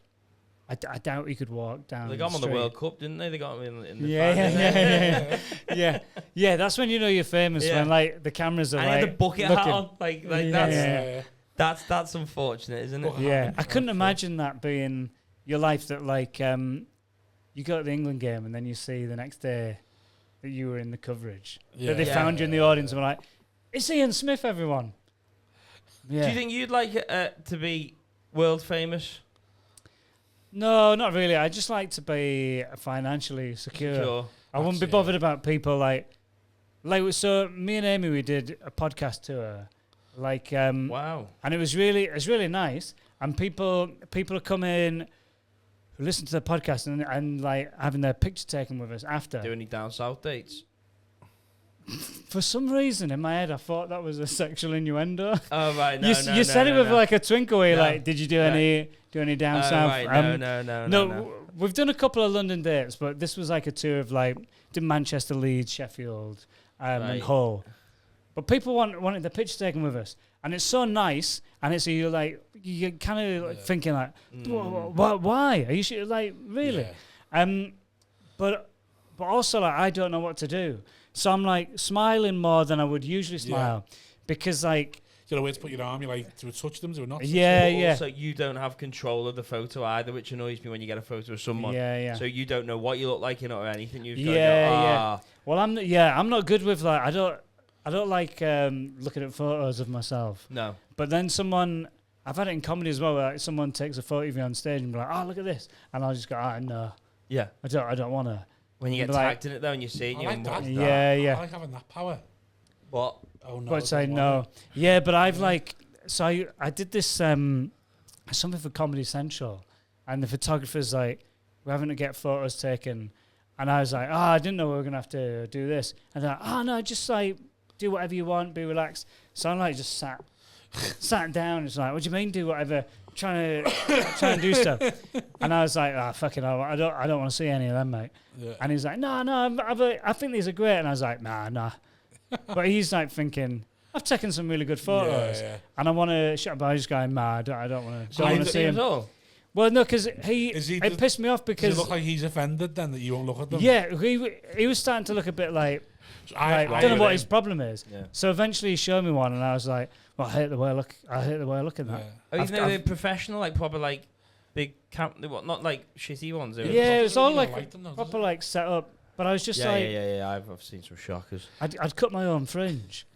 I doubt he could walk down. They got him on the street. World Cup, didn't they? They got him in the Yeah, final, yeah, didn't they? yeah. That's when you know you're famous Yeah. when like the cameras are And he like had the bucket looking. hat on. Like Yeah. that's unfortunate, isn't it? Bucket Yeah, I couldn't Okay. imagine that being your life. That like you go to the England game and then you see the next day that you were in the coverage. That they Yeah. found you in the audience and were like, "It's Ian Smith, everyone." Yeah. Do you think you'd like to be world famous? No, not really. I just like to be financially secure. Sure. I wouldn't be That's it. bothered about people like so. Me and Amy, we did a podcast tour, like Wow. and it was really nice. And people are coming who listen to the podcast and like having their picture taken with us after. Do any down south dates? For some reason in my head, I thought that was a sexual innuendo. Oh right, no, you no, you said no, it with no. like a twinkle. Where you're No. like, did you do any down Oh, south? right, no. We've done a couple of London dates, but this was like a tour of like did Manchester, Leeds, Sheffield, and Right. Hull. But people wanted the picture taken with us, and it's so nice. And it's you're like you're kind of like thinking like, why are you sure? Like really? Yeah. But also like I don't know what to do, so I'm like smiling more than I would usually smile, because like You know where to put your arm. You're like, do we touch them? Do we not? touch yeah, But yeah, Also, you don't have control of the photo either, which annoys me when you get a photo of someone. yeah. So you don't know what you look like in it or anything. You've got Yeah, to go, yeah. Well, I'm not good with like I don't like looking at photos of myself. No. But then I've had it in comedy as well, where like, someone takes a photo of you on stage and be like, "Oh, look at this," and I'll just go, no, Yeah. I don't want to. When you get Like- tagged in it though and you see it, I you're like that. Yeah. I like having that power. What? Oh no. But say don't no. want Yeah, but I've like so I did this something for Comedy Central, and the photographer's like, "We're having to get photos taken," and I was like, I didn't know we were gonna have to do this, and they're like, no, just like do whatever you want, be relaxed. So I'm like just sat down. It's like, what do you mean do whatever? Trying to do stuff, and I was like, fucking hell, I don't want to see any of them, mate. Yeah. And he's like, no, I think these are great, and I was like, nah. But he's like thinking, I've taken some really good photos, Yeah. and I want to shut up. I just going, I don't want So you to see at him. all? Well, no, because Is he it the- pissed me off Does because it look like he's offended then that you won't look at them? yeah, he was starting to look a bit like I don't know what his problem is. Yeah. So eventually he showed me one, and I was like, well, I hate the way I look at that. Yeah. Oh, even I've- though I've- they're professional, like proper like big camp, what? Not like shitty ones. They were Yeah, it was all You like don't like them, though, does proper it? like set up. But I was just like, I've seen some shockers. I'd cut my own fringe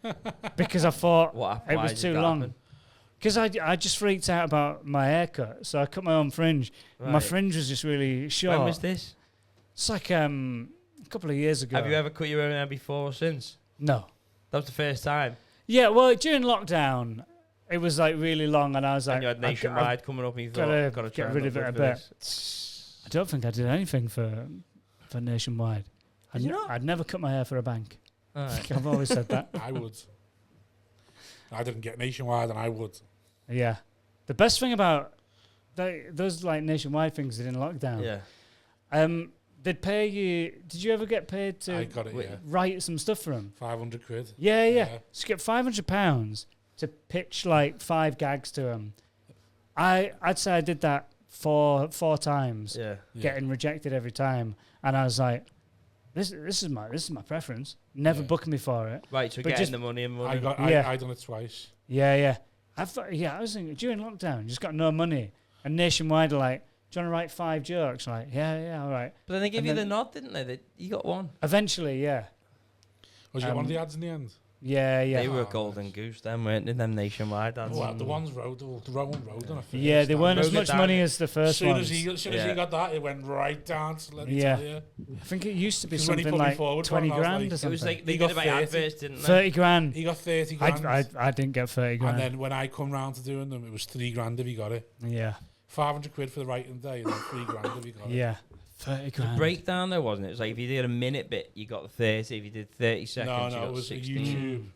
because I thought What happened? it Why was did too that long. happen? Because I just freaked out about my haircut, so I cut my own fringe. My Right. fringe was just really short. When was this? It's like a couple of years ago. Have you ever cut your own hair before or since? No. That was the first time. Yeah, well, during lockdown, it was like really long, and I was like, And you had nationwide coming up and you thought, gotta got to get rid of it a bit. I don't think I did anything for nationwide. Did you not? I'd never cut my hair for a bank. Alright. I've always said that. I would. I didn't get nationwide, and I would. Yeah. The best thing about those like nationwide things that in lockdown. Yeah. They'd pay you. Did you ever get paid to I got it. Yeah, write some stuff for them? £500. Yeah. So you get £500 to pitch like 5 gags to them. I'd say I did that four times, Yeah. getting rejected every time, and I was like, this is my preference. Never booking me for it. Right, so But getting just- the money and I money. I done it twice. Yeah. I was thinking during lockdown, you just got no money, and nationwide are like, do you want to write 5 jokes? Like, yeah, all right. But then they gave And you then- the nod, didn't they? You got one. Eventually, yeah. Was you one of the ads in the end? Yeah. They were a Oh, golden nice. goose then, weren't they? Them nationwide ads. Well, the ones rode, the Rowan Road on a first. Yeah, they weren't as Road it much down. money as the As first soon ones. as he Yeah. got that, it went right down. So let me Yeah. tell you. I think it used to be 'Cause when he something put me like forward 20 for it, I was grand like- or It something. was like they He did got about 30. adverts, didn't they? 30 grand. He got 30 grand. I didn't get 30 grand. And then when I come round to doing them, it was 3 grand if he got it. Yeah. £500 for the writing day, and then 3 grand if he got it. Yeah. 30 The grand. breakdown though, wasn't it? It was like if you did a minute bit, you got 30. If you did 30 seconds, you No, got it was 16.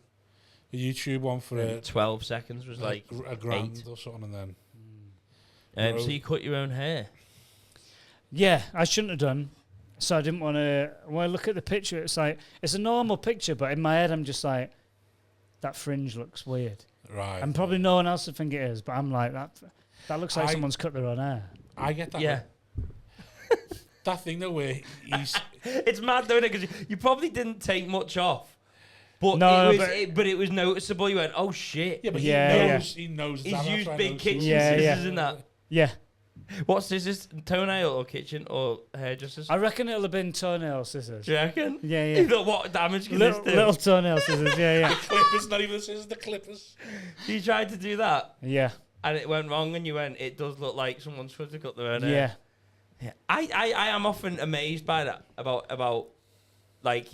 a YouTube one for a 12 seconds was like a grand 8. or something, and then So you cut your own hair. Yeah, I shouldn't have done. So I didn't want to. When I look at the picture, it's like it's a normal picture, but in my head, I'm just like, that fringe looks weird. right. And probably no one else would think it is, but I'm like that. That looks like I- someone's cut their own hair. I get that. Yeah. That thing though where he's It's mad though, because you probably didn't take much off. But No, it was noticeable. You went, oh shit. yeah, but Yeah, he knows He's that. used That's why I big know kitchen scissors. Yeah, scissors yeah. and that. Yeah, What scissors? Toenail or kitchen or hairdressers? I reckon it'll have been toenail scissors. Do you reckon? Yeah, You yeah. thought, what damage can Little, this do? little toenail scissors. Yeah, Clippers, not even the scissors, the clippers. You tried to do that yeah, and it went wrong, and you went, it does look like someone's trying to cut their own hair. yeah. Yeah. I am often amazed by that about like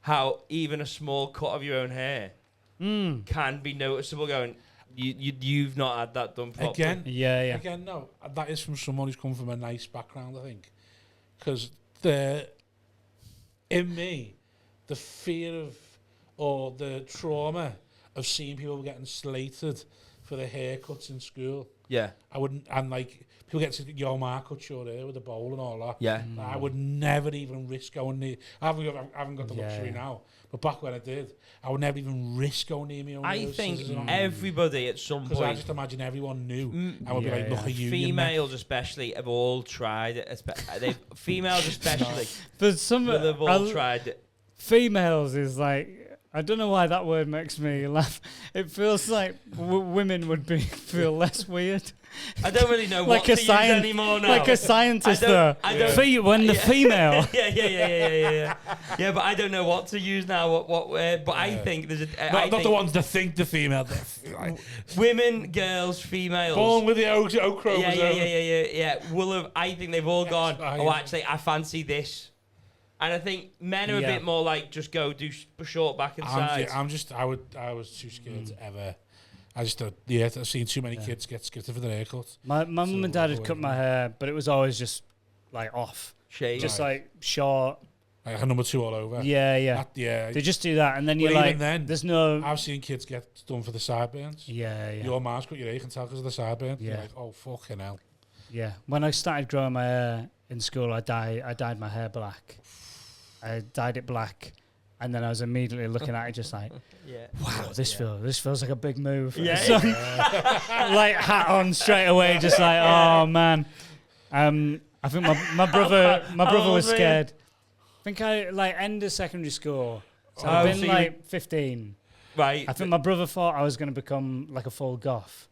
how even a small cut of your own hair can be noticeable. Going, you've not had that done properly. Again, Yeah. again, no. That is from someone who's come from a nice background, I think. Because in me, the fear of or the trauma of seeing people getting slated for their haircuts in school. Yeah, I wouldn't, and like people get to yo, Mark cut your hair with a bowl and all that. yeah. I would never even risk going near. I haven't got the luxury Yeah. now, but back when I did, I would never even risk going near me own. I think everybody at some because I point, just imagine everyone knew. Mm, I would be yeah, like, look yeah. at you, you females especially have all tried it. Females especially, But some they've all tried it. females is like, I don't know why that word makes me laugh. It feels like women would feel less weird. I don't really know Like what a to use scien- anymore now. Like a scientist, I though. don't- I don't- When the female. yeah. Yeah, but I don't know what to use now. What word? But I think there's a. I not the think ones that think the female. women, girls, females. Born with the O chromosome. Yeah. Will have. I think they've all gone. right. Oh, actually, I fancy this. And I think men are a Yeah. bit more like just go do short back and sides. I was too scared to ever. I just I've seen too many kids get skittered for their haircut. My mum So and dad had avoid cut my that. hair, but it was always just like off. Shade. Just Right. like short. Like a number 2 all over. Yeah. That, yeah. They just do that, and then But you're even like, then, there's no. I've seen kids get done for the sideburns. Yeah. Your mom's got your hair, you can tell because of the sideburn. You're Yeah. like, oh fucking hell. Yeah. When I started growing my hair in school, I dyed my hair black. I dyed it black, and then I was immediately looking at it, just like, Yeah. wow, this feels like a big move. Yeah. So, like hat on straight away, just like, oh man. I think my brother was man. scared. I think I like end of secondary school. So Oh, I've been so you- like 15. Right. I think my brother thought I was going to become like a full goth.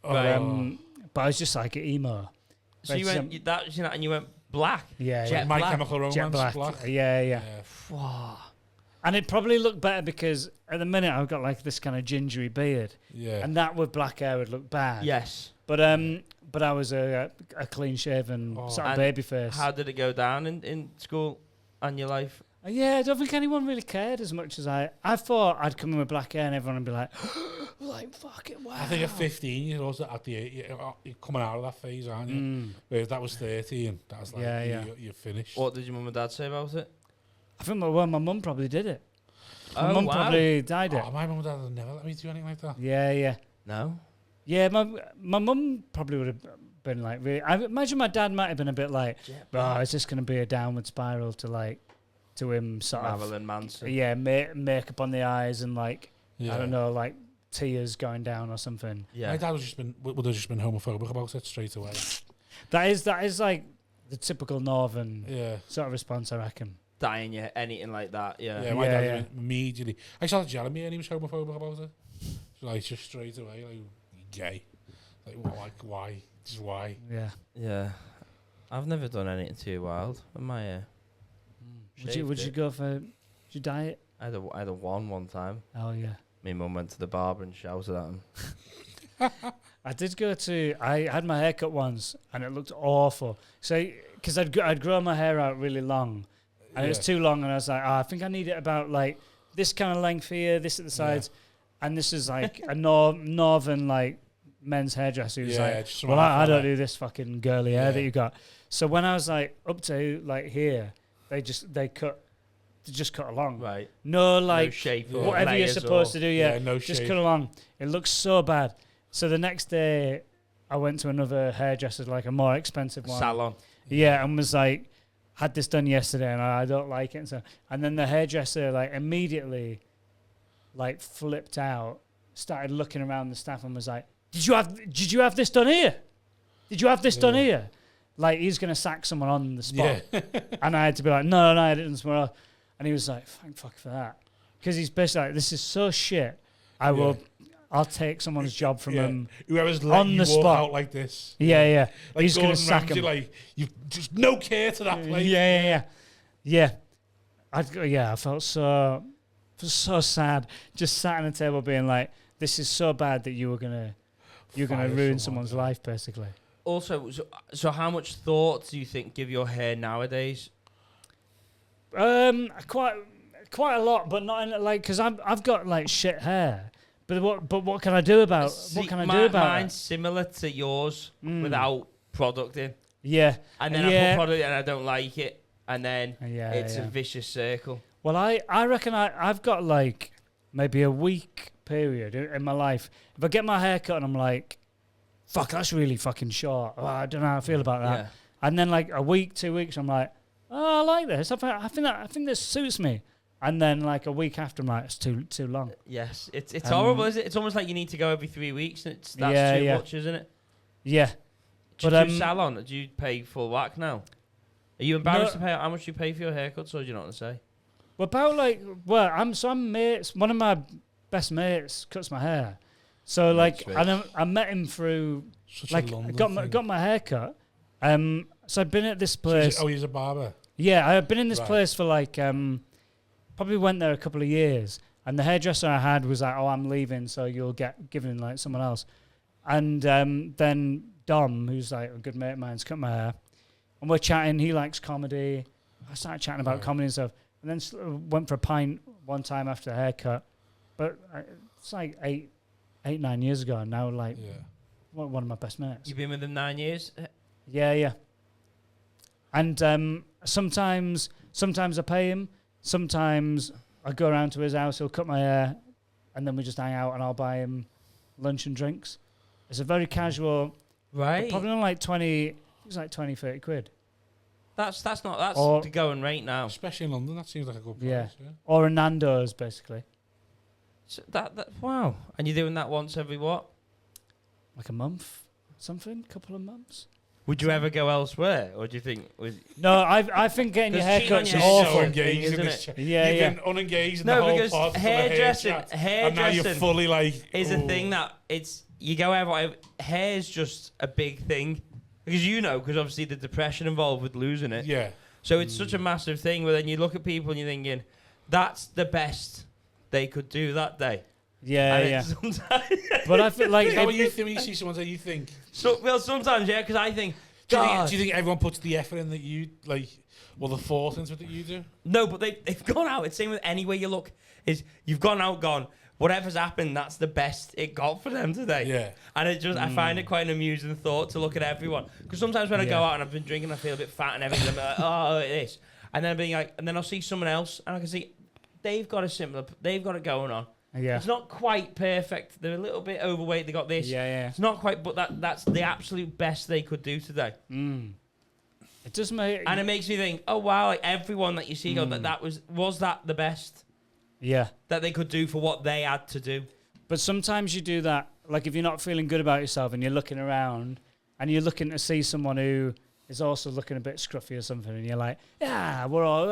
Right. But I was just like emo. So you went and you went black. Yeah, Jet My black. Chemical Romance, jet black. black. Yeah. Wow. And it probably looked better because at the minute I've got like this kind of gingery beard, Yeah. and that with black hair would look bad. Yes. But I was a clean shaven sort of And baby face. How did it go down in school and your life? Yeah, I don't think anyone really cared as much as I thought I'd come in with black hair and everyone would be like, like fucking wow. I think at 15, you're also at you're coming out of that phase, aren't you? Whereas that was 30, and that was like, Yeah. you're finished. What did your mum and dad say about it? I think my mum probably did it. My mum probably dyed it. Oh, my mum and dad would never let me do anything like that. Yeah. No. Yeah, my mum probably would have been like, really, I imagine my dad might have been a bit like, oh, is this going to be a downward spiral to him sort Marilyn Manson. of, yeah, makeup on the eyes and like, Yeah. I don't know, like tears going down or something. My dad would have just been homophobic about it straight away. That is like the typical northern sort of response, I reckon. Dying, anything like that, Yeah, my dad immediately. I started yelling at me and he was homophobic about it. So like just straight away, like, you gay. Like, well, why? Just why? Yeah. Yeah. I've never done anything too wild. Am I? Would you go for? Did you dye it? I had a one time. Oh yeah. My mum went to the barber and shouted at him. I did go to. I had my hair cut once, and it looked awful. So, because I'd grown my hair out really long, and it was too long, and I was like, I think I need it about like this kind of length here, this at the sides, and this is like a northern like men's hairdresser who's like, well, I don't do this fucking girly hair that you got. So when I was like up to like here, they just cut along. Right. No, like no shape or whatever you're supposed to do. Yeah, no just shape. cut along. It looks so bad. So the next day, I went to another hairdresser, like a more expensive one. Salon. Yeah, and was like, had this done yesterday, and I don't like it. And then the hairdresser like immediately, like flipped out, started looking around the staff, and was like, Did you have this done here? Did you have this done here? Like he's gonna sack someone on the spot, and I had to be like, no, I didn't somewhere else. And he was like, thank fuck for that, because he's basically like, this is so shit. I'll take someone's job from him. Whoever's let on you the walk spot. out like this. Yeah. Like He's going to sack him. Like, you've just no care to that place. Yeah. I felt so sad. Just sat at a table being like, this is so bad that you're gonna ruin someone's life, basically. Also, so how much thought do you think give your hair nowadays? Quite a lot, but not in, like, because I've got like shit hair. But what can I do about? What can I do about mine's it? similar to yours without product in. Yeah. And then I put product in and I don't like it, and then it's a vicious circle. Well, I reckon I've got like maybe a week period in my life. If I get my hair cut and I'm like, fuck, that's really fucking short. Oh, I don't know how I feel about that. Yeah. And then like a week, 2 weeks, I'm like, oh, I like this. I think this suits me. And then like a week after, I'm like, it's too long. Yes, it's horrible, isn't it? It's almost like you need to go every 3 weeks, and that's too much, isn't it? Yeah. Do you do salon? Do you pay full whack now? Are you embarrassed to pay how much you pay for your haircuts, or do you not want to say? Well, I'm mates. One of my best mates cuts my hair, so like I met him through I got my hair cut. So I'd been at this place. He's a barber. Yeah, I've been in this place for like probably went there a couple of years, and the hairdresser I had was like, "Oh, I'm leaving, so you'll get given like someone else." And then Dom, who's like a good mate of mine's, cut my hair, and we're chatting. He likes comedy. I started chatting about comedy and stuff, and then went for a pint one time after the haircut. But it's like 9 years ago, and now like one of my best mates. You've been with him 9 years? Yeah. And sometimes I pay him. Sometimes I go around to his house, he'll cut my hair, and then we just hang out, and I'll buy him lunch and drinks. It's a very casual, right? Probably on like 20, it's like 20, 30 quid. That's the going rate now. Especially in London, that seems like a good price. Yeah. Or a Nando's, basically. So wow. And you're doing that once every what? Like a month, something, couple of months. Would you ever go elsewhere, or do you think? No, I think getting your haircut's awful. So engaged in this. You've been unengaged in the whole because pod hairdressing, and now you're fully like is a thing that you go everywhere. Hair's just a big thing because obviously the depression involved with losing it. Yeah. So it's such a massive thing. But then you look at people and you're thinking, that's the best they could do that day. Yeah. But I feel like is that what you think when you see someone that you think? Sometimes, because I think. Do you think everyone puts the effort in that you like, the thought into it that you do? No, but they've gone out. It's the same with any way you look. Is you've gone, whatever's happened, that's the best it got for them today. Yeah. And it just, I find it quite an amusing thought to look at everyone. Because sometimes when I go out and I've been drinking, I feel a bit fat and everything. I'm like, oh, this. And then being like, and then I'll see someone else and I can see they've got it going on. Yeah. It's not quite perfect. They're a little bit overweight. They got this. Yeah. It's not quite, but that's the absolute best they could do today. It does make... And it makes me think, oh wow, like everyone that you see go, that was that the best Yeah. that they could do for what they had to do? But sometimes you do that, like if you're not feeling good about yourself and you're looking around and you're looking to see someone who is also looking a bit scruffy or something, and you're like, yeah, we're all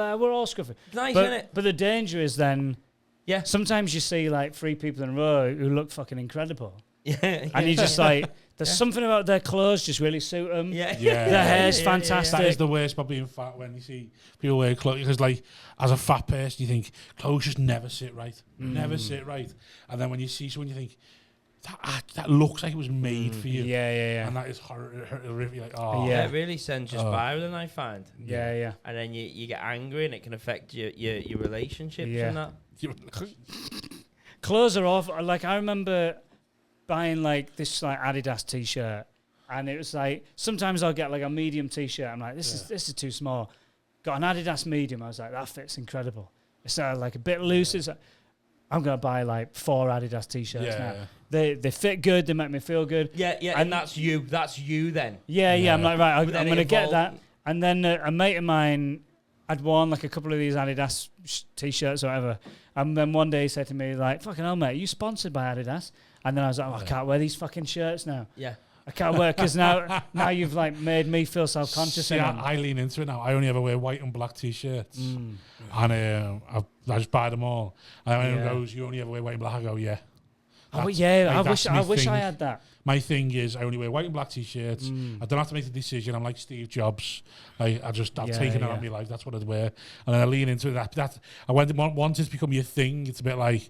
scruffy. Nice, but, isn't it? But the danger is then... Yeah. Sometimes you see like 3 people in a row who look fucking incredible. Yeah. And you're just like, there's something about their clothes just really suit them. Yeah. Their hair's fantastic. That is the worst about being fat, when you see people wear clothes. Because, like, as a fat person, you think clothes just never sit right. Never sit right. And then when you see someone, you think, that looks like it was made for you. Yeah. And that is horrific. You're like, oh. Yeah, it really sends you spiraling, I find. Yeah. And then you get angry, and it can affect your relationships and that. Clothes are awful. Like, I remember buying like this like Adidas t-shirt, and it was like, sometimes I'll get like a medium t-shirt. I'm like, this is too small. Got an Adidas medium. I was like, that fits incredible. It's like a bit loose. It's like, I'm gonna buy like 4 Adidas t-shirts now. They fit good. They make me feel good. Yeah. And that's you. That's you then. Yeah. I'm like, right, I'm gonna get that. evolved. And then a mate of mine had worn like a couple of these Adidas t-shirts or whatever. And then one day he said to me, like, fucking hell, mate, are you sponsored by Adidas? And then I was like, I can't wear these fucking shirts now. Yeah. I can't wear, because now you've like made me feel self-conscious. See, I lean into it now. I only ever wear white and black t-shirts. And I just buy them all. And when everyone goes, you only ever wear white and black, I go, yeah. I wish I had that. My thing is, I only wear white and black t-shirts. I don't have to make the decision. I'm like Steve Jobs. I've taken it on my life. That's what I'd wear. And then I lean into that. I once it's become your thing, it's a bit like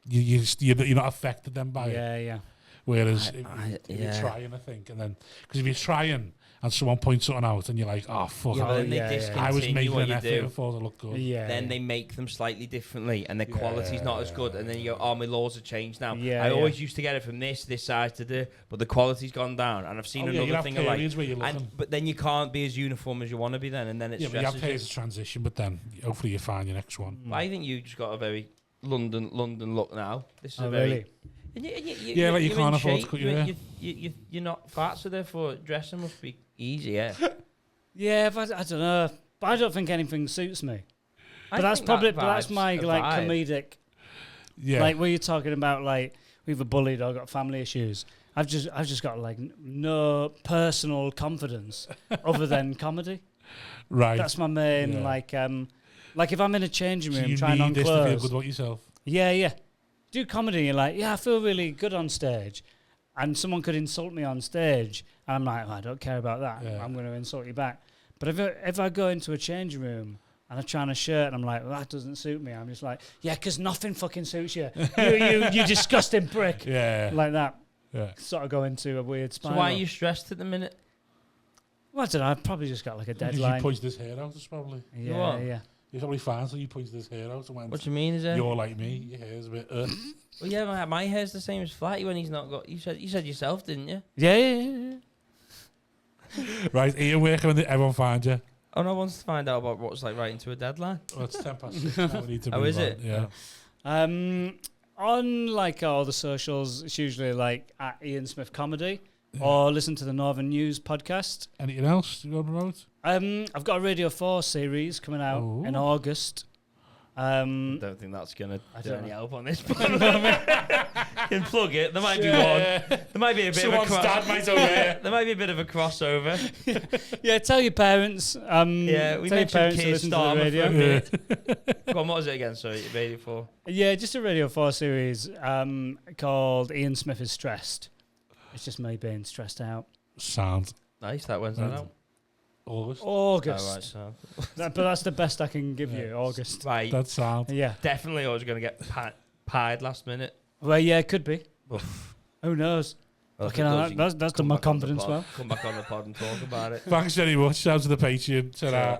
you're not affected then by it. Yeah. Whereas if you're trying, I think, and then because if you're trying and someone points something out and you're like, oh fuck, but then they I was discontinue making what an you effort do. before to look good. Then they make them slightly differently, and the quality's not as good. And then you go, oh, my laws have changed now. I always used to get it from this size to the, but the quality's gone down. And I've seen another thing of like, but then you can't be as uniform as you want to be then, and then it stresses but you have periods of transition, but then hopefully you find your next one. I think you just got a very London look now. This is a really? very... And you can't afford to cut your hair. You're not fat, so therefore dressing must be easier. Yeah, but I don't know. But I don't think anything suits me. But that's my like comedic. Yeah. Like when you're talking about like we've a bullied or got family issues. I've just got like no personal confidence other than comedy. Right. That's my main like if I'm in a changing room so trying on this clothes. to feel good about yourself. Yeah. Do comedy, you're like, I feel really good on stage. And someone could insult me on stage. And I'm like, I don't care about that. Yeah. I'm going to insult you back. But if I go into a changing room and I try on a shirt and I'm like, that doesn't suit me, I'm just like, because nothing fucking suits you. you disgusting prick. Yeah. Like that. Yeah. Sort of go into a weird spiral. So why are you stressed at the minute? Well, I don't know. I've probably just got like a Because deadline. you pointed this hair out, it's probably. Yeah. You're probably fine, so you pointed this hair out and went, What do you mean, is it? you're like me, your hair's a bit... Well, yeah, my hair's the same as Flatty when he's not got... You said yourself, didn't you? Yeah. Right, Ian, where can everyone find you? Oh, no one wants to find out about what's like writing to a deadline. Well, it's 6:10 now, we need to move is on. it? Yeah. On like all the socials, it's usually like at Ian Smith Comedy or listen to the Northern News podcast. Anything else you want to promote? I've got a Radio 4 series coming out in August. I don't think that's going to do any help on this. Can plug it. There might be one. There might be a bit Someone's of a dad might over here. There might be a bit of a crossover. Yeah, tell your parents. We tell your mentioned parents to Keir listen to the radio. Go on, what was it again? Sorry, Radio 4. Yeah, just a Radio 4 series called Ian Smith is Stressed. It's just me being stressed out. Sound. Nice. That when's that out? August. Oh, right, so. But that's the best I can give you, August. Right. That's sound. Yeah. Definitely I was going to get pied last minute. Well, yeah, it could be. Oof. Who knows? Well, That's done my confidence well. Come back on the pod and talk about it. Thanks very much. Shout out to the Patreon. Ta-ra.